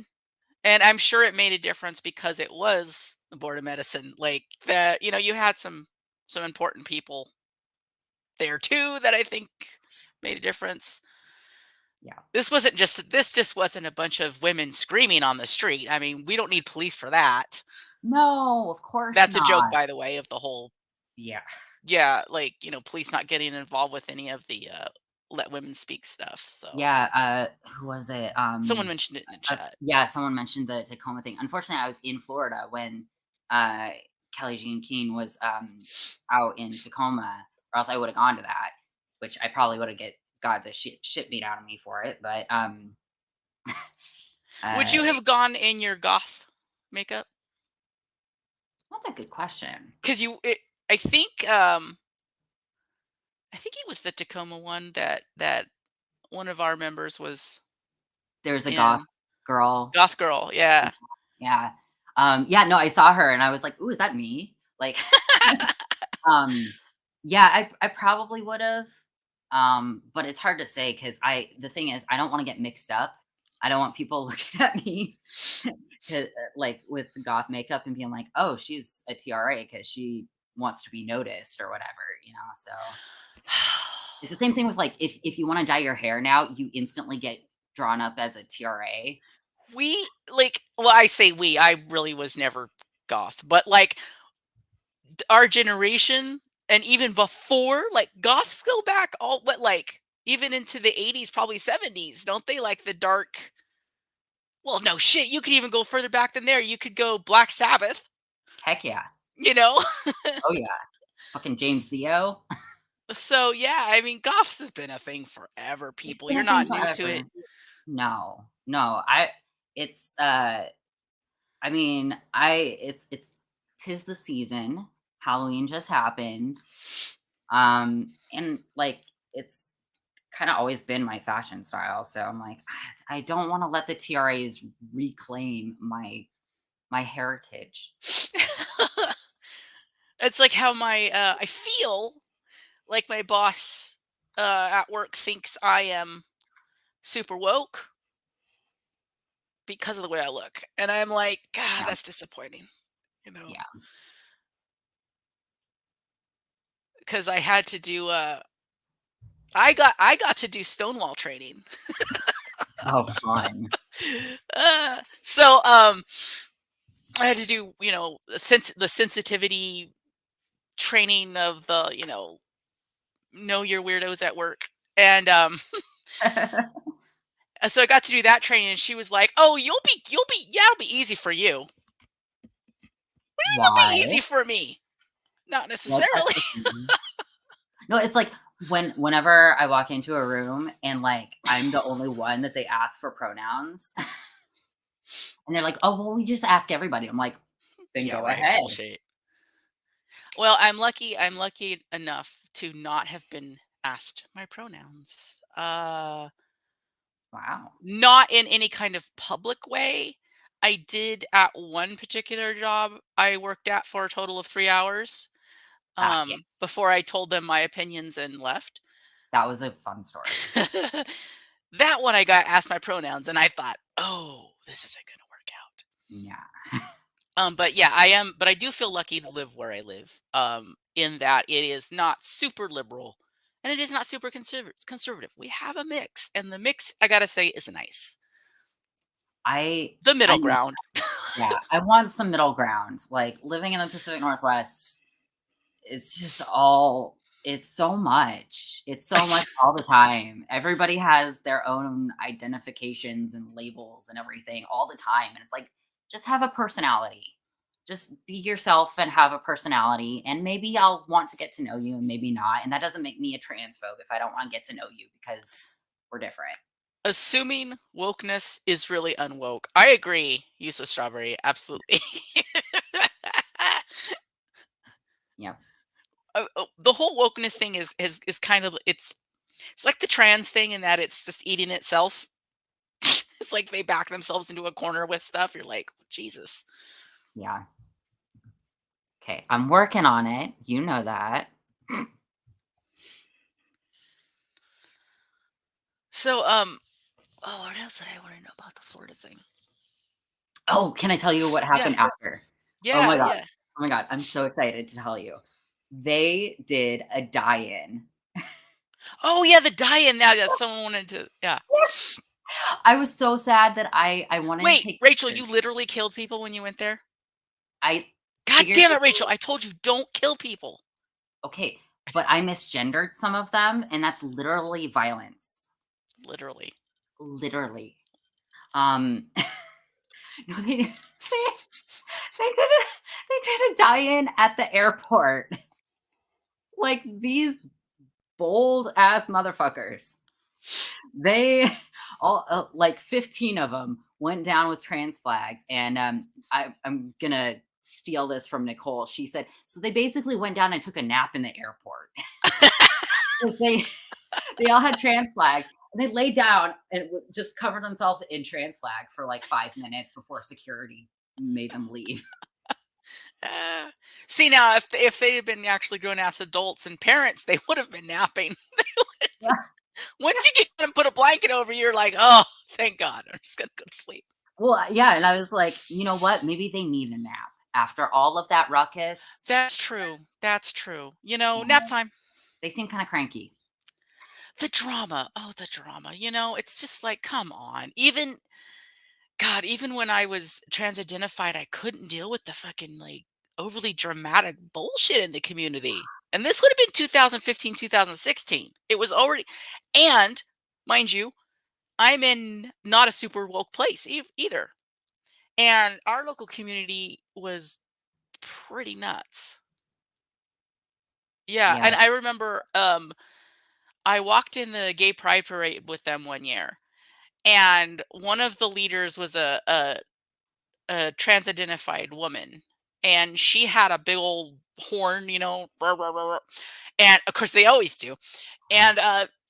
And I'm sure it made a difference because it was the Board of Medicine. Like you had some important people there too that I think made a difference. Yeah. This just wasn't a bunch of women screaming on the street. I mean, we don't need police for that. No, of course That's a joke, not. by the way, of the whole Yeah. yeah, like, police not getting involved with any of the, let women speak stuff, so Yeah, who was it? someone mentioned it in the chat. Yeah, someone mentioned the Tacoma thing. Unfortunately, I was in Florida when, uh, Kelly Jean Keane was, out in Tacoma, or else I would've gone to that, which I probably would've got the shit beat out of me for it, but, Would uh, you have gone in your goth makeup? that's a good question. 'Cause I think it was the Tacoma one that one of our members was There's a goth in. girl. Goth girl, yeah. Yeah. Yeah, no, I saw her and I was like, "Ooh, is that me?" Like, um, yeah, I probably would've, but it's hard to say because the thing is, I don't wanna get mixed up. I don't want people looking at me 'ca like, with the goth makeup and being like, "Oh, she's a TRA because she wants to be noticed," or whatever, so it's the same thing with, like, if you wanna dye your hair now, you instantly get drawn up as a TRA. Well, I say we, I really was never goth, but, like, our generation and even before, like, goths go back even into the '80s, probably '70s, don't they? Like, the dark well, no, shit, you could even go further back than there, you could go Black Sabbath, Heck yeah. you know? Oh, yeah. Fucking James Dio. So, yeah, I mean, goths has been a thing forever, It's people, been you're a thing not new to it. forever. No, no, it's, I mean, it's 'tis the season. Halloween just happened. And, like, it's kinda always been my fashion style, so I'm like, I don't wanna let the TRAs reclaim my heritage." It's like how I feel like my boss, at work thinks I am super woke because of the way I look, and I'm like, "God, Yeah, that's disappointing," you know, yeah. because I had to do, I got to do Stonewall training. Oh, fun. So, I had to do, the sensitivity training of the, know your weirdos at work, and, so I got to do that training, and she was like, "Oh, yeah, it'll be easy for you." It'll be Why? easy for me. Not Well, that's necessarily. the thing. No, it's like whenever I walk into a room and, like, I'm the only one that they ask for pronouns, and they're like, "Oh, well, we just ask everybody." I'm like, "Then Yeah, go right, ahead." bullshit. Well, I'm lucky enough to not have been asked my pronouns. Wow. Not in any kind of public way. I did at one particular job I worked at for a total of 3 hours, Ah, yes. before I told them my opinions and left. That was a fun story. That one I got asked my pronouns, and I thought, "Oh, this isn't gonna work out." Yeah. But yeah, but I do feel lucky to live where I live, in that it is not super liberal and it is not super conservative. We have a mix, and the mix, I gotta say, is nice. I The I middle know. ground. Yeah, I want some middle ground. Like, living in the Pacific Northwest, it's just all it's so much. It's so much all the time. Everybody has their own identifications and labels and everything all the time, and it's like, just have a personality. Just be yourself and have a personality, and maybe I'll want to get to know you and maybe not, and that doesn't make me a transphobe if I don't wanna get to know you because we're different. Assuming wokeness is really unwoke. I agree, use of strawberry, absolutely. Yeah. The whole wokeness thing is kind of it's like the trans thing in that it's just eating itself. It's like they back themselves into a corner with stuff. You're like, Jesus. Yeah. Okay, I'm working on it, you know that. So, oh, what else did I want to know about the Florida thing? Oh, can I tell you what Yeah, happened after? Oh yeah, my god. yeah. Oh my god, I'm so excited to tell you. They did a die-in. Oh yeah, the die-in. Now that someone wanted to, yeah. I was so sad that I wanted to Wait, take Rachel, you pictures. literally killed people when you went there? I God damn it, figuratively Rachel! I told you don't kill people. okay, but I misgendered some of them, and that's literally violence. Literally. Literally. Um, no, they did a they did a die-in at the airport. Like, these bold ass motherfuckers. They all like 15 of them went down with trans flags, and I'm gonna steal this from Nicole. She said so they basically went down and took a nap in the airport. 'Cause they all had trans flags, and they laid down and just covered themselves in trans flag for like 5 minutes before security made them leave. Ah. See, now if they'd have been actually grown-ass adults and parents, they would have been napping. Once you get and put a blanket over you, you're like, "Oh, thank God. I'm just gonna go to sleep." Well, yeah, and I was like, you know what? Maybe they need a nap after all of that ruckus. That's true. That's true. Yeah, Nap time. they seem kind of cranky. The drama. Oh, the drama. It's just like, come on. God, even when I was trans identified, I couldn't deal with the fucking like overly dramatic bullshit in the community. And this would have been 2015, 2016. It was already, and mind you, I'm in not a super woke place either. And our local community was pretty nuts. Yeah. Yeah, And I remember I walked in the gay pride parade with them one year. And one of the leaders was a trans identified woman, and she had a big old horn, "Rah, rah, rah, rah," and of course they always do. And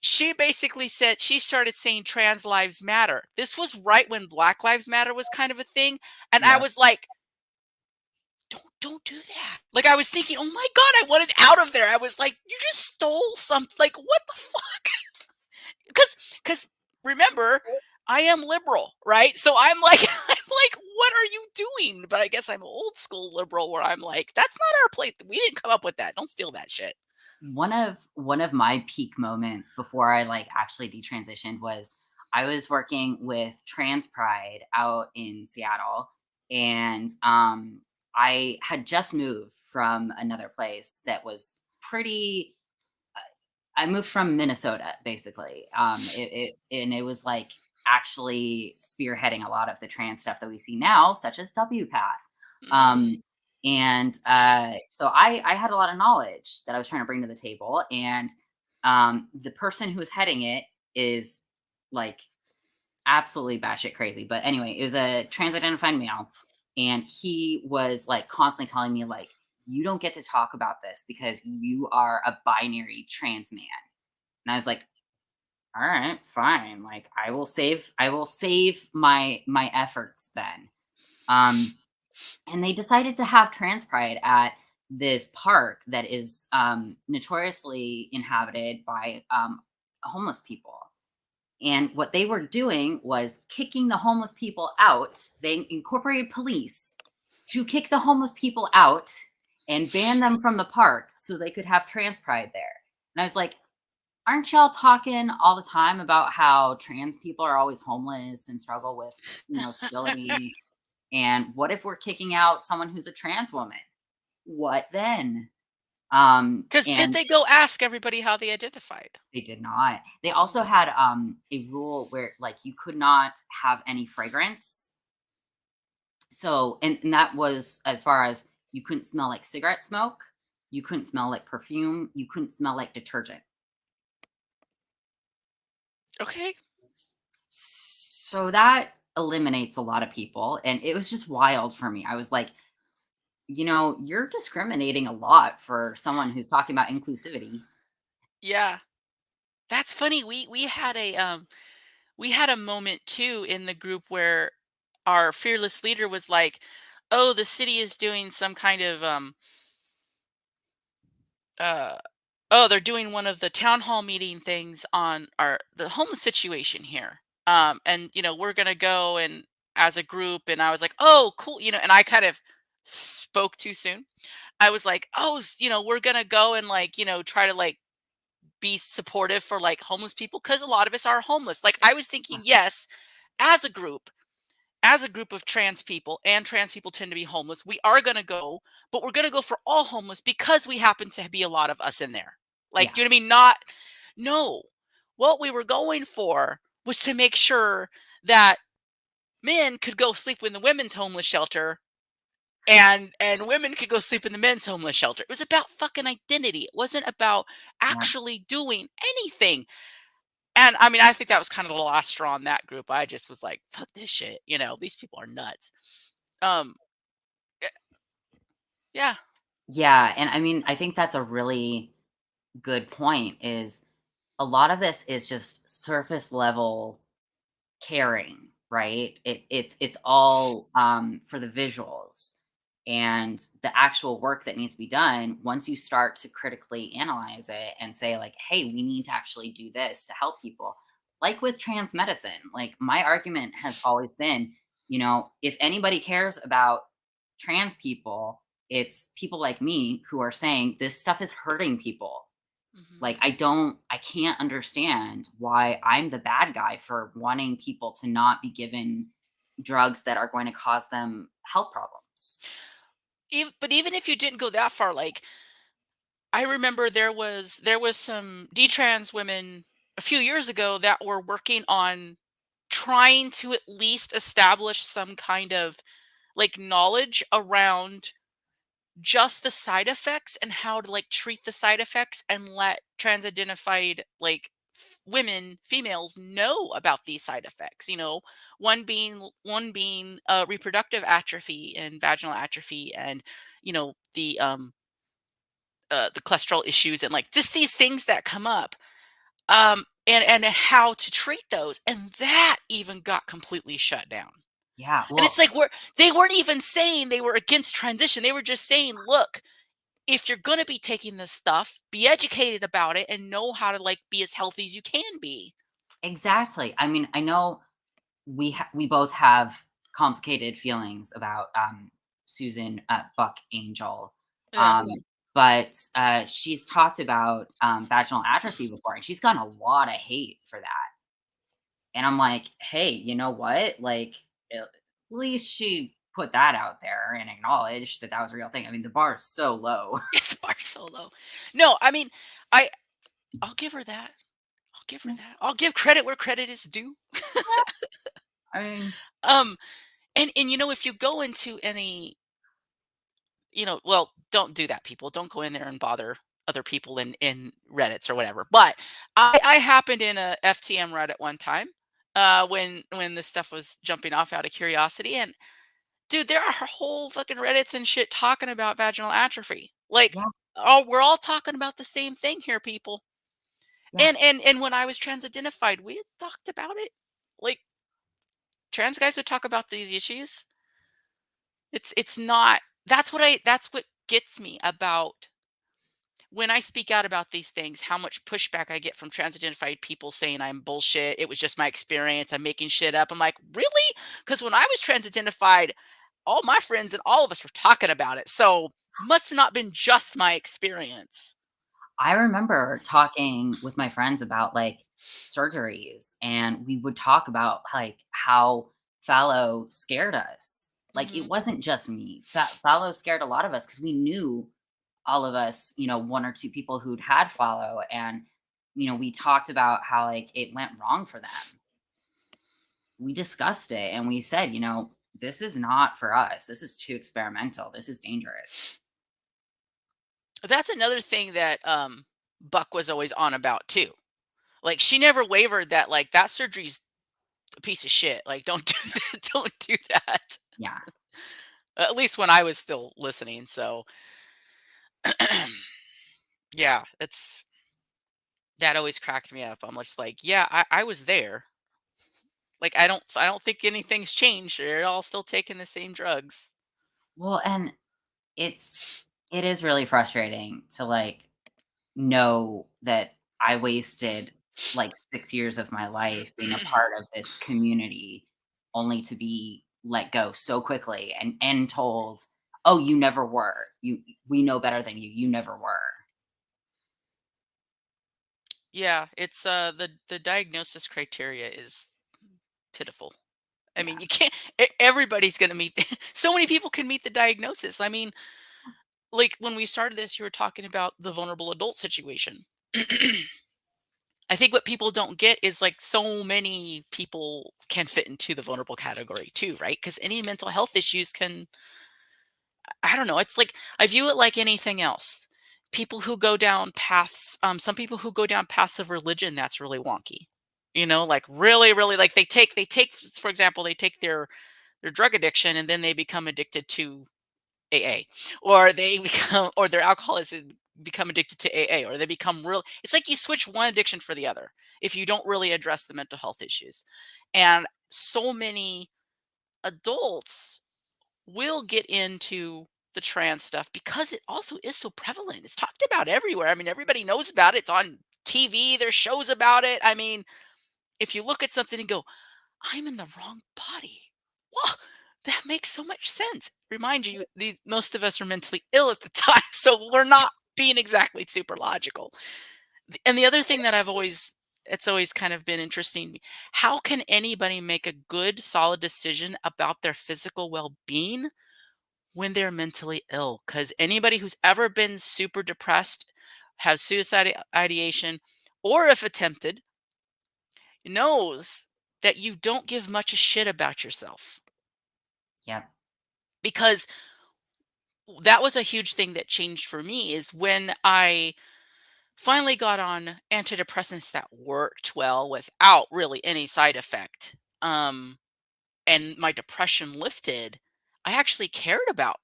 she basically said, she started saying trans lives matter. This was right when Black Lives Matter was kind of a thing, and I yep. was like, don't do that. Like, I was thinking, oh my God, I wanted out of there. I was like, you just stole something. Like, what the fuck? Because remember, I am liberal, right? So I'm like, I'm like, what are you doing? But I guess I'm old school liberal, where I'm like, that's not our place. We didn't come up with that. Don't steal that shit. One of my peak moments before I like actually detransitioned was I was working with Trans Pride out in Seattle, and I had just moved from another place that was pretty I moved from Minnesota, basically. And it was like actually spearheading a lot of the trans stuff that we see now, such as WPATH. Mm. Um, and so I had a lot of knowledge that I was trying to bring to the table. And the person who was heading it is like absolutely batshit crazy. But anyway, it was a trans identified male. And he was like constantly telling me, like, you don't get to talk about this because you are a binary trans man. And I was like, all right, fine. Like I will save my efforts then. Um and they decided to have trans pride at this park that is notoriously inhabited by homeless people. And what they were doing was kicking the homeless people out. They incorporated police to kick the homeless people out and ban them from the park so they could have trans pride there. And I was like, aren't y'all talking all the time about how trans people are always homeless and struggle with, stability? And what if we're kicking out someone who's a trans woman? What then? Because did And they go ask everybody how they identified? they did not. They also Mm. had a rule where like you could not have any fragrance. So and that was as far as you couldn't smell like cigarette smoke, you couldn't smell like perfume, you couldn't smell like detergent. Okay. So that eliminates a lot of people, and it was just wild for me. I was like, you're discriminating a lot for someone who's talking about inclusivity. Yeah. That's funny. We had a moment too in the group where our fearless leader was like, "Oh, the city is doing some kind of uh oh, they're doing one of the town hall meeting things on the homeless situation here. And we're going to go and as a group." And I was like, "Oh, cool." And I kind of spoke too soon. I was like, "Oh, we're going to go and like, try to like be supportive for like homeless people, because a lot of us are homeless. Like I was thinking, yes, as a group, of trans people, and trans people tend to be homeless, we are going to go, but we're going to go for all homeless because we happen to be a lot of us in there. Like, Yeah. do you know what I mean? Not, no. What we were going for was to make sure that men could go sleep in the women's homeless shelter, and women could go sleep in the men's homeless shelter. It was about fucking identity. It wasn't about Yeah. actually doing anything. And I mean, I think that was kind of the last straw in that group. I just was like, fuck this shit. You know, these people are nuts. Um, eh, yeah. Yeah. And I mean, I think that's a really good point is a lot of this is just surface level caring, right? It's all for the visuals, and the actual work that needs to be done. Once you start to critically analyze it and say like, hey, we need to actually do this to help people, like with trans medicine. Like my argument has always been, if anybody cares about trans people, it's people like me who are saying this stuff is hurting people. Mhm. Like, I can't understand why I'm the bad guy for wanting people to not be given drugs that are going to cause them health problems. But even if you didn't go that far, like I remember there was some detrans women a few years ago that were working on trying to at least establish some kind of like knowledge around just the side effects and how to like treat the side effects, and let trans identified like women, females, know about these side effects, one being reproductive atrophy and vaginal atrophy, and the cholesterol issues, and like just these things that come up, and how to treat those, and that even got completely shut down. Yeah, And it's well, like they weren't even saying they were against transition. They were just saying, look, if you're going to be taking this stuff, be educated about it and know how to like be as healthy as you can be. exactly. I mean, I know we both have complicated feelings about Susan Buck Angel, Yeah. um, but she's talked about vaginal atrophy before, and she's gotten a lot of hate for that. And I'm like, "Hey, you know what? Like, at least she put that out there and acknowledged that that was a real thing." I mean, the bar is so low. It's bar solo. No, I mean, I I'll give her that. I'll give her Yeah, that. I'll give credit where credit is due. I mean, Um, and if you go into any, well, don't do that, people. Don't go in there and bother other people in Reddits or whatever. But I happened in a FTM Reddit one time, when this stuff was jumping off out of curiosity, and dude, there are whole fucking Reddits and shit talking about vaginal atrophy. Like, yeah, we're all talking about the same thing here, people. yeah. And when I was trans identified, we had talked about it. Like, trans guys would talk about these issues. It's not. That's what gets me about when I speak out about these things, how much pushback I get from trans identified people saying I'm bullshit. It was just my experience. I'm making shit up. I'm like, really? Because when I was trans identified, all my friends and all of us were talking about it. So must have not been just my experience. I remember talking with my friends about, like, surgeries, and we would talk about, like, how fallow scared us. Like, it Hmm. wasn't just me. Fallow scared a lot of us because we knew all of us, 1 or 2 people who'd had fallow, and, we talked about how, like, it went wrong for them. We discussed it, and we said, "This is not for us. This is too experimental. This is dangerous." That's another thing that Buck was always on about too. Like she never wavered that like that surgery's a piece of shit. Like don't do that. Don't do that. Yeah. At least when I was still listening. So yeah, it's that always cracked me up. I'm just like, yeah, I was there. Like I don't think anything's changed. They're all still taking the same drugs. Well, and it's it is really frustrating to, like, know that I wasted, like, 6 years of my life being a part of this community only to be let go so quickly and told, "Oh, you never were. We know better than you. You never were." Yeah, it's the diagnosis criteria is pitiful. I Yeah. mean, you can't everybody's going to meet so many people can meet the diagnosis. I mean, like when we started this you were talking about the vulnerable adult situation. I think what people don't get is like so many people can fit into the vulnerable category too, right? Cuz any mental health issues can, I don't know, it's like I view it like anything else. People who go down paths, some people who go down paths of religion, that's really wonky. You know, like really, really, like they take, for example, they take their drug addiction and then they become addicted to AA, or they become, or their alcoholism become addicted to AA, or they become real. It's like you switch one addiction for the other if you don't really address the mental health issues. And so many adults will get into the trans stuff because it also is so prevalent. It's talked about everywhere. I mean, everybody knows about it. It's on TV, there's shows about it. I mean, if you look at something and go, I'm in the wrong body. Well, that makes so much sense. Remind you, most of us are mentally ill at the time, so we're not being exactly super logical. And the other thing that it's always kind of been interesting. How can anybody make a good, solid decision about their physical well-being when they're mentally ill? Because anybody who's ever been super depressed, has suicide ideation, or if attempted, knows that you don't give much a shit about yourself. Yep. Because that was a huge thing that changed for me is when I finally got on antidepressants that worked well without really any side effect. And my depression lifted. I actually cared about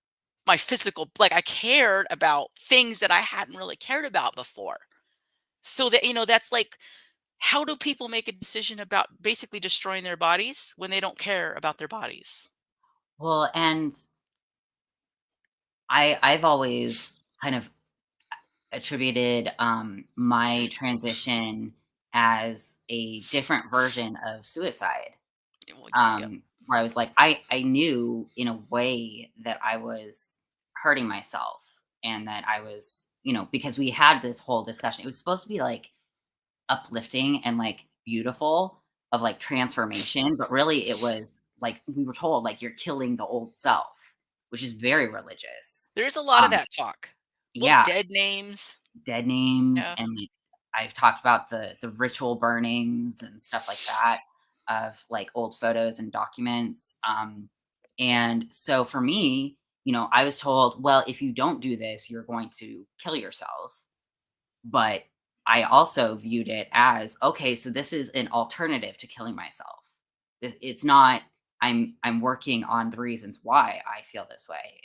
my physical, like I cared about things that I hadn't really cared about before. So that, that's like, how do people make a decision about basically destroying their bodies when they don't care about their bodies? Well, and I've always kind of attributed my transition as a different version of suicide. Well, yep. Where I was like, I knew in a way that I was hurting myself and that I was, because we had this whole discussion. It was supposed to be like uplifting and like beautiful of like transformation, but really it was like we were told like you're killing the old self, which is very religious. There's a lot of Um, that talk. Well, yeah, dead names. dead names Yeah. and like I've talked about the ritual burnings and stuff like that of like old photos and documents. And so for me, I was told, well, if you don't do this, you're going to kill yourself. But I also viewed it as, okay, so this is an alternative to killing myself. It's not I'm working on the reasons why I feel this way.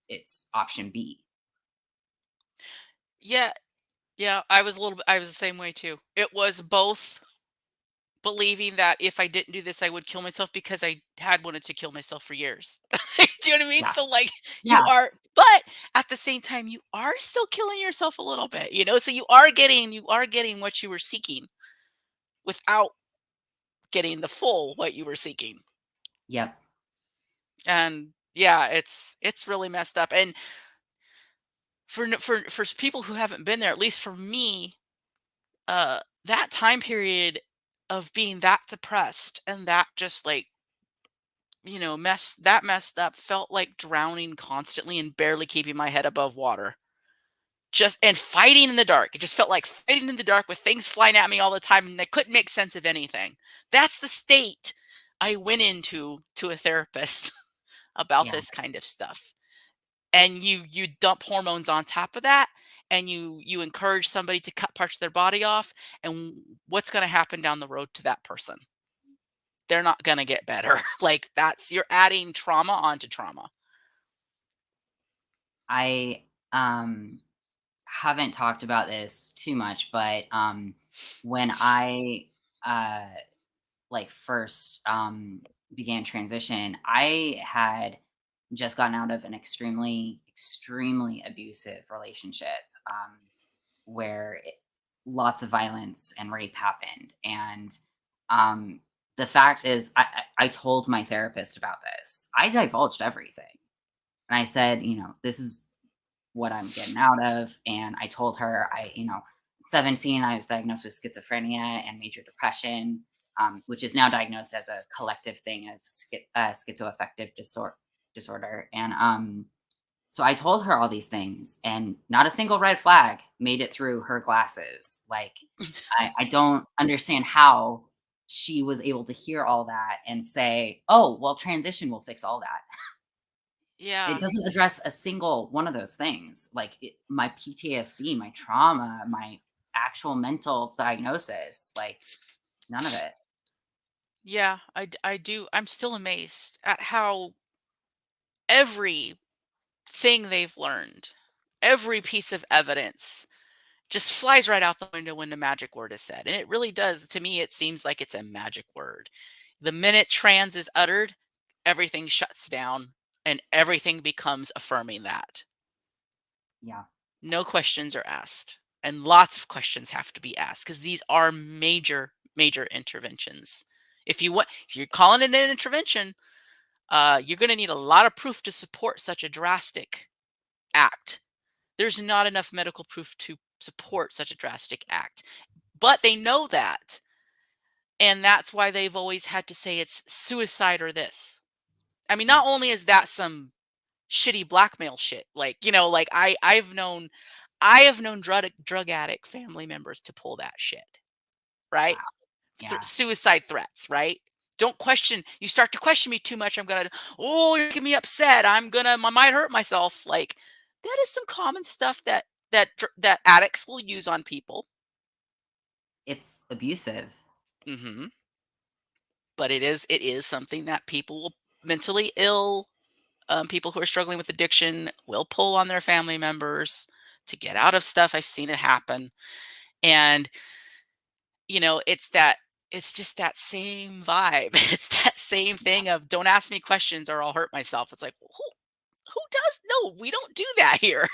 It's option B. Yeah. Yeah. I was the same way too. It was both believing that if I didn't do this, I would kill myself because I had wanted to kill myself for years. Do you know what I mean? Yeah. So like you Yeah. are, but at the same time, you are still killing yourself a little bit, so you are getting what you were seeking without getting the full what you were seeking. Yep. And yeah, it's really messed up. And for people who haven't been there, at least for me, that time period of being that depressed and that just like, messed up felt like drowning constantly and barely keeping my head above water. Just and fighting in the dark. It just felt like fighting in the dark with things flying at me all the time and I couldn't make sense of anything. That's the state I went into to a therapist about Yeah. this kind of stuff. And you dump hormones on top of that, and you encourage somebody to cut parts of their body off, and what's going to happen down the road to that person? They're not going to get better. Like that's you're adding trauma onto trauma. I haven't talked about this too much, but when I like first began transition, I had just gotten out of an extremely abusive relationship where lots of violence and rape happened. And um, the fact is, I told my therapist about this. I divulged everything. And I said, this is what I'm getting out of. And I told her, 17, I was diagnosed with schizophrenia and major depression, which is now diagnosed as a collective thing of schizoaffective disorder. And so I told her all these things, and not a single red flag made it through her glasses. Like, I don't understand how she was able to hear all that and say, "Oh, well, transition will fix all that." It Yeah. doesn't address a single one of those things. Like, my PTSD, my trauma, my actual mental diagnosis, like, none of it. Yeah, I do. I'm still amazed at how everything they've learned, every piece of evidence just flies right out the window when the magic word is said. And it really does. To me, it seems like it's a magic word. The minute trans is uttered, everything shuts down and everything becomes affirming that. Yeah, No questions are asked. And lots of questions have to be asked because these are major, major interventions. If you're calling it an intervention, you're going to need a lot of proof to support such a drastic act. There's not enough medical proof to support such a drastic act. But they know that. And that's why they've always had to say it's suicide or this. I mean, yeah. not only is that some shitty blackmail shit, like, like I have known drug addict family members to pull that shit, right? Wow. Yeah. Suicide threats, right? Don't question. You start to question me too much, I'm gonna. Oh, you're making me upset. I might hurt myself. Like that is some common stuff that addicts will use on people. It's abusive. Hmm. But it is something that people will mentally ill, people who are struggling with addiction will pull on their family members to get out of stuff. I've seen it happen, and it's just that same vibe. It's that same thing of don't ask me questions or I'll hurt myself. It's like who does? No, we don't do that here.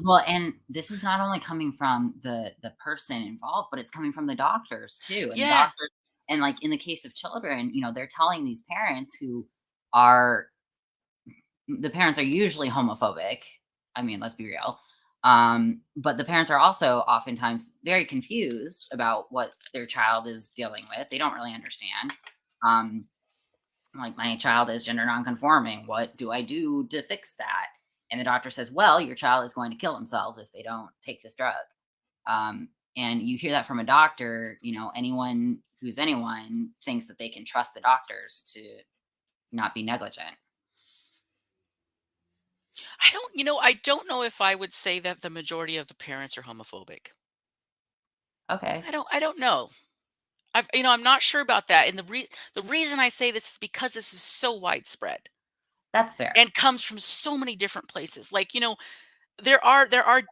Well, and this is not only coming from the person involved, but it's coming from the doctors too. And the Yeah. doctors, and like in the case of children, they're telling these parents who are the parents are usually homophobic. I mean, let's be real. But the parents are also oftentimes very confused about what their child is dealing with. They don't really understand. Um, like, my child is gender nonconforming. What do I do to fix that? And the doctor says, well, your child is going to kill themselves if they don't take this drug. And you hear that from a doctor, anyone who's anyone thinks that they can trust the doctors to not be negligent. I don't know if I would say that the majority of the parents are homophobic. Okay, I don't know. I'm not sure about that. And the reason I say this is because this is so widespread that's fair. and comes from so many different places. Like, there are there are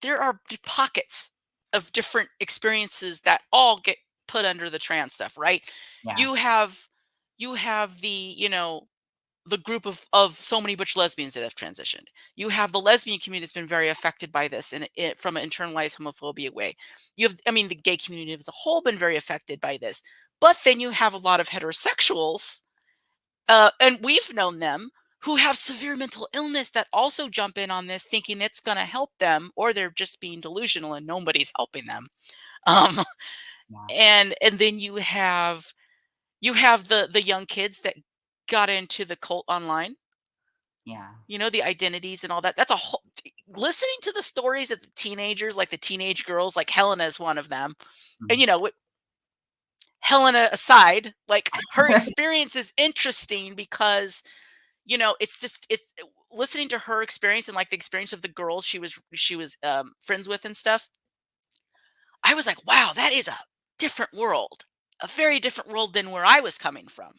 there are pockets of different experiences that all get put under the trans stuff, right? Yeah, You have the group of so many butch lesbians that have transitioned. You have the lesbian community that's been very affected by this and it from an internalized homophobia way. The gay community as a whole been very affected by this. But then you have a lot of heterosexuals, and we've known them who have severe mental illness that also jump in on this thinking it's going to help them, or they're just being delusional and nobody's helping them. Um, yeah, and then you have the young kids that got into the cult online, yeah. the identities and all that. That's a whole listening to the stories of the teenagers, like the teenage girls, like Helena is one of them. And Mhm. Helena aside, like her experience is interesting because it's listening to her experience and like the experience of the girls she was friends with and stuff. I was like, wow, that is a different world, a very different world than where I was coming from.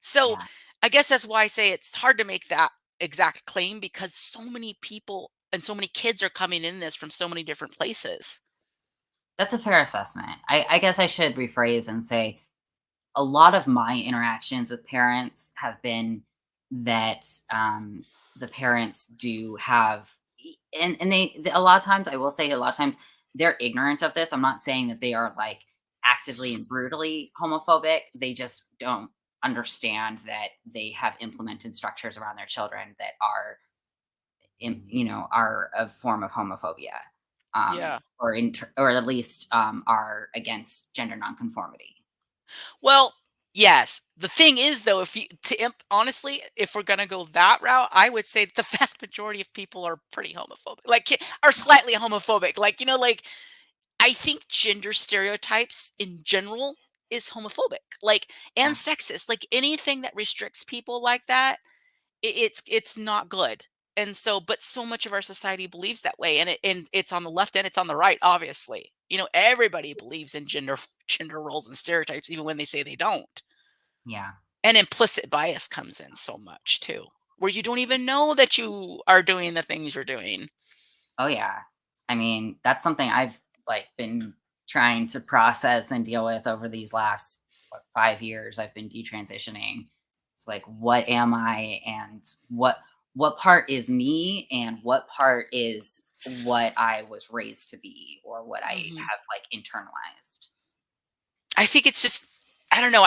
So Yeah, I guess that's why I say it's hard to make that exact claim because so many people and so many kids are coming in this from so many different places. that's a fair assessment. I guess I should rephrase and say a lot of my interactions with parents have been that the parents do have, and a lot of times, I will say, a lot of times they're ignorant of this. I'm not saying that they are like actively and brutally homophobic. They just don't understand that they have implemented structures around their children that are a form of homophobia. Yeah. or at least are against gender nonconformity. Well, yes. The thing is, though, if you honestly, if we're gonna go that route, I would say the vast majority of people are pretty homophobic, like are slightly homophobic. Like like I think gender stereotypes in general is homophobic, like and Yeah, sexist. Like anything that restricts people like that, it's not good. And so, but so much of our society believes that way, and it's on the left and it's on the right. Obviously, everybody believes in gender gender roles and stereotypes, even when they say they don't. yeah. And implicit bias comes in so much too, where you don't even know that you are doing the things you're doing. Oh yeah. I mean, that's something I've like been trying to process and deal with over these last 5 years. I've been detransitioning. It's like, what am I, and what part is me, and what part is what I was raised to be, or what I Hmm. have like internalized. I think it's just, I don't know.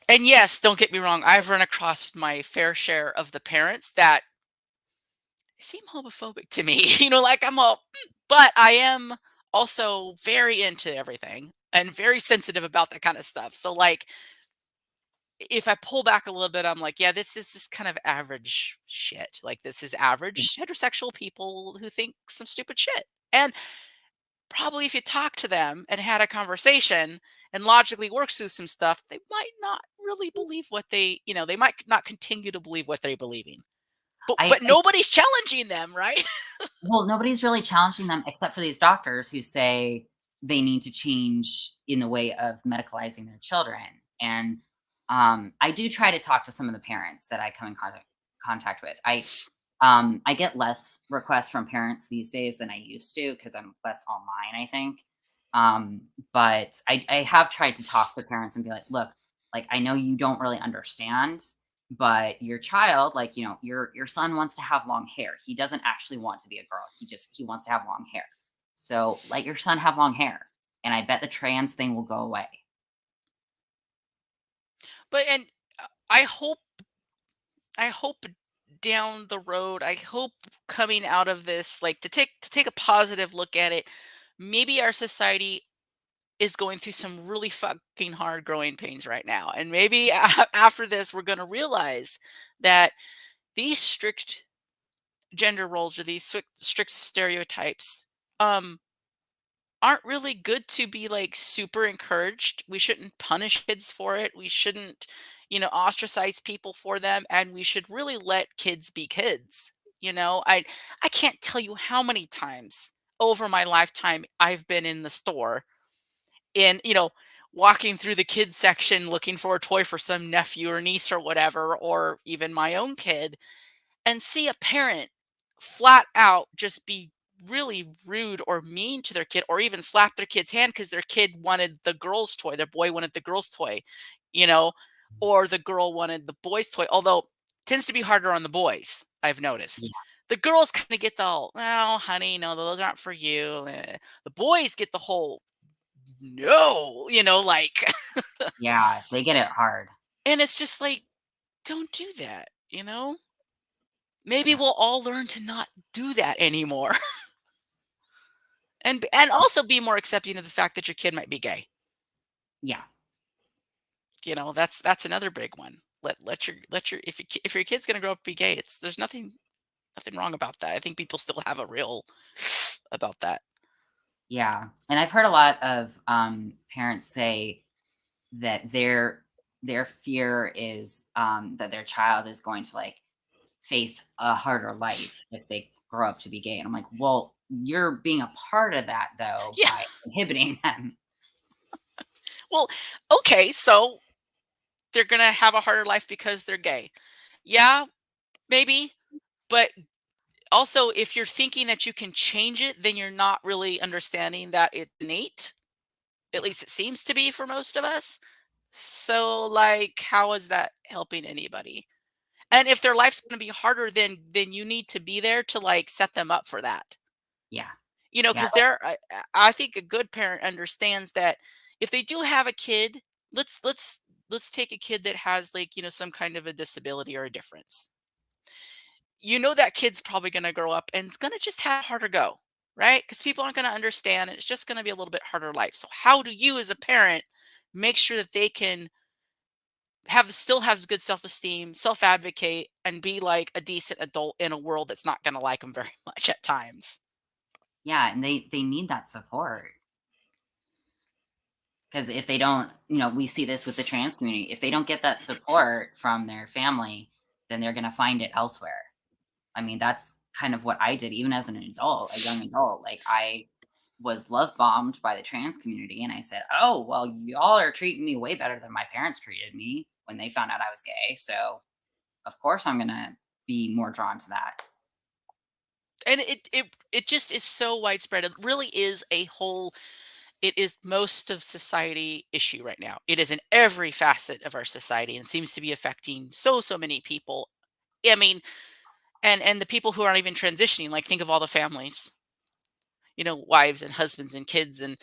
And yes, don't get me wrong. I've run across my fair share of the parents that seem homophobic to me. Like I'm all, but I am also very into everything and very sensitive about that kind of stuff. So like, if I pull back a little bit, I'm like, yeah, this is just kind of average shit. Like this is average heterosexual people who think some stupid shit. And probably if you talk to them and had a conversation and logically works through some stuff, they might not really believe what they might not continue to believe what they're believing. But I, but I nobody's challenging them, right? Well, nobody's really challenging them except for these doctors who say they need to change in the way of medicalizing their children. And I do try to talk to some of the parents that I come in contact with. I get less requests from parents these days than I used to because I'm less online, I think. Um, but I have tried to talk to parents and be like, look, like I know you don't really understand, but your child, like, your son wants to have long hair. He doesn't actually want to be a girl. He wants to have long hair. So let your son have long hair, and I bet the trans thing will go away. But and I hope down the road, I hope coming out of this, like to take a positive look at it, maybe our society is going through some really fucking hard growing pains right now. And maybe after this, we're going to realize that these strict gender roles or these strict stereotypes um aren't really good to be like super encouraged. We shouldn't punish kids for it. We shouldn't, ostracize people for them, and we should really let kids be kids. I can't tell you how many times over my lifetime I've been in the store and, walking through the kids section looking for a toy for some nephew or niece or whatever, or even my own kid, and see a parent flat out just be really rude or mean to their kid, or even slap their kid's hand because their kid wanted the girl's toy, their boy wanted the girl's toy, you know, or the girl wanted the boy's toy. Although it tends to be harder on the boys, I've noticed. Yeah. The girls kind of get the whole, "Oh, honey, no, those aren't for you." The boys get the whole, "No," like, Yeah, they get it hard. and it's just like, don't do that. Maybe Yeah. we'll all learn to not do that anymore. And also be more accepting of the fact that your kid might be gay. Yeah. That's another big one. Let your if your kid's gonna grow up to be gay, there's nothing wrong about that. I think people still have a real about that. Yeah. And I've heard a lot of parents say that their fear is that their child is going to like face a harder life if they grow up to be gay. And I'm like, well, you're being a part of that though Yeah. by inhibiting them. Well, okay, so they're gonna have a harder life because they're gay. Yeah, maybe, but also if you're thinking that you can change it, then you're not really understanding that it's innate. At Yeah. least it seems to be for most of us. So, like, how is that helping anybody? And if their life's gonna be harder, then you need to be there to, like, set them up for that. Yeah. Yeah. Because I think a good parent understands that if they do have a kid, let's take a kid that has, like, some kind of a disability or a difference. That kid's probably gonna grow up and it's gonna just have harder go. right? Because people aren't going to understand. And it's just going to be a little bit harder life. So, how do you, as a parent, make sure that they can still have good self-esteem, self-advocate, and be like a decent adult in a world that's not going to like them very much at times? Yeah, and they need that support. Because if they don't, we see this with the trans community. If they don't get that support from their family, then they're gonna find it elsewhere. I mean, that's kind of what I did even as an adult, a young adult. Like, I was love bombed by the trans community, and I said, "Oh, well, y'all are treating me way better than my parents treated me when they found out I was gay, so of course I'm gonna be more drawn to that." And it just is so widespread. It really is a whole it is most of society issue right now. It is in every facet of our society and seems to be affecting so many people. I mean, and the people who aren't even transitioning, like think of all the families, wives and husbands and kids and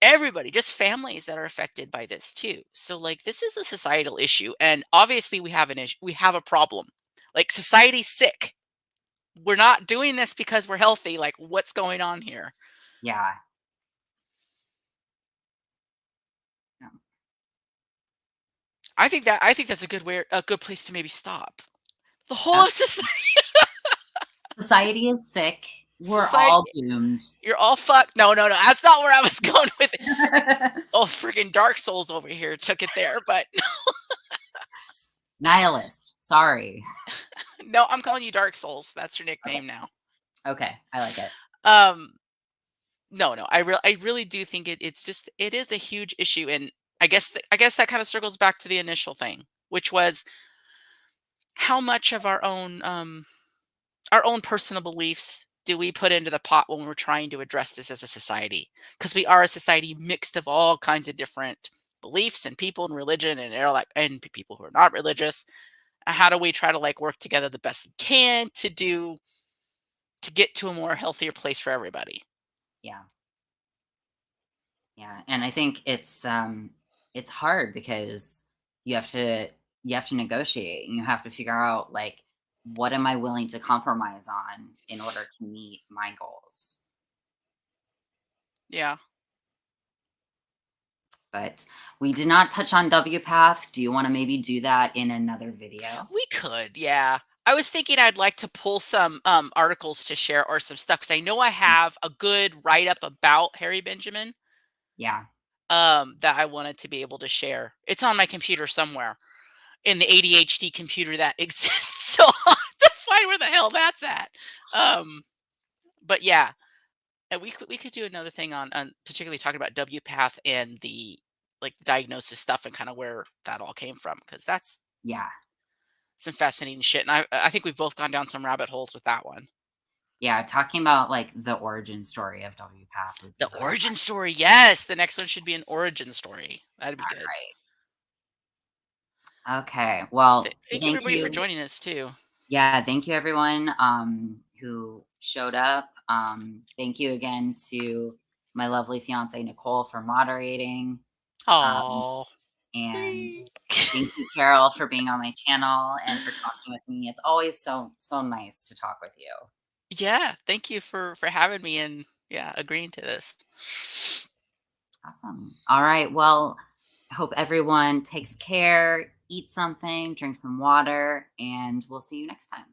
everybody, just families that are affected by this too. So like this is a societal issue and obviously we have an issue, we have a problem. Like society's sick. We're not doing this because we're healthy. Like what's going on here? Yeah. Yeah. I think that's a good place to maybe stop. The whole Yeah. of society. Society is sick. We're Society, all doomed. you're all fucked. No, no, no. That's not where I was going with it. Oh, freaking Dark Souls over here took it there, but Nihilist. Sorry. no, I'm calling you Dark Souls. That's your nickname now. Okay, I like it. Um, no, no. I really do think it is a huge issue, and I guess that kind of circles back to the initial thing, which was how much of our own personal beliefs do we put into the pot when we're trying to address this as a society? Because we are a society mixed of all kinds of different beliefs and people and religion and people who are not religious. How do we try to like work together the best we can to get to a more healthier place for everybody? Yeah. Yeah, and I think it's hard because you have to you have to negotiate and you have to figure out, like, what am I willing to compromise on in order to meet my goals? Yeah, But we did not touch on WPATH. Do you wanna maybe do that in another video? we could. Yeah. I was thinking I'd like to pull some articles to share or some stuff because I know I have a good write up about Harry Benjamin Yeah. that I wanted to be able to share. It's on my computer somewhere in the ADHD computer that exists. So I'll have to find where the hell that's at. Um, but yeah, and we could do another thing on particularly talking about WPATH and the like diagnosis stuff and kind of where that all came from because that's Yeah. some fascinating shit. And I think we've both gone down some rabbit holes with that one. Yeah, talking about, like, the origin story of WPATH would be The really origin story, yes. The next one should be an origin story. That'd be good. fun. Okay, well, Thank you thank everybody for you. joining us too. Yeah, thank you everyone who showed up. Thank you again to my lovely fiance Nicole for moderating. Um, Oh, and thank you, Carol, for being on my channel and for talking with me. It's always so nice to talk with you. yeah. Thank you for having me and yeah, agreeing to this. Awesome. All right. Well, I hope everyone takes care, eat something, drink some water, and we'll see you next time.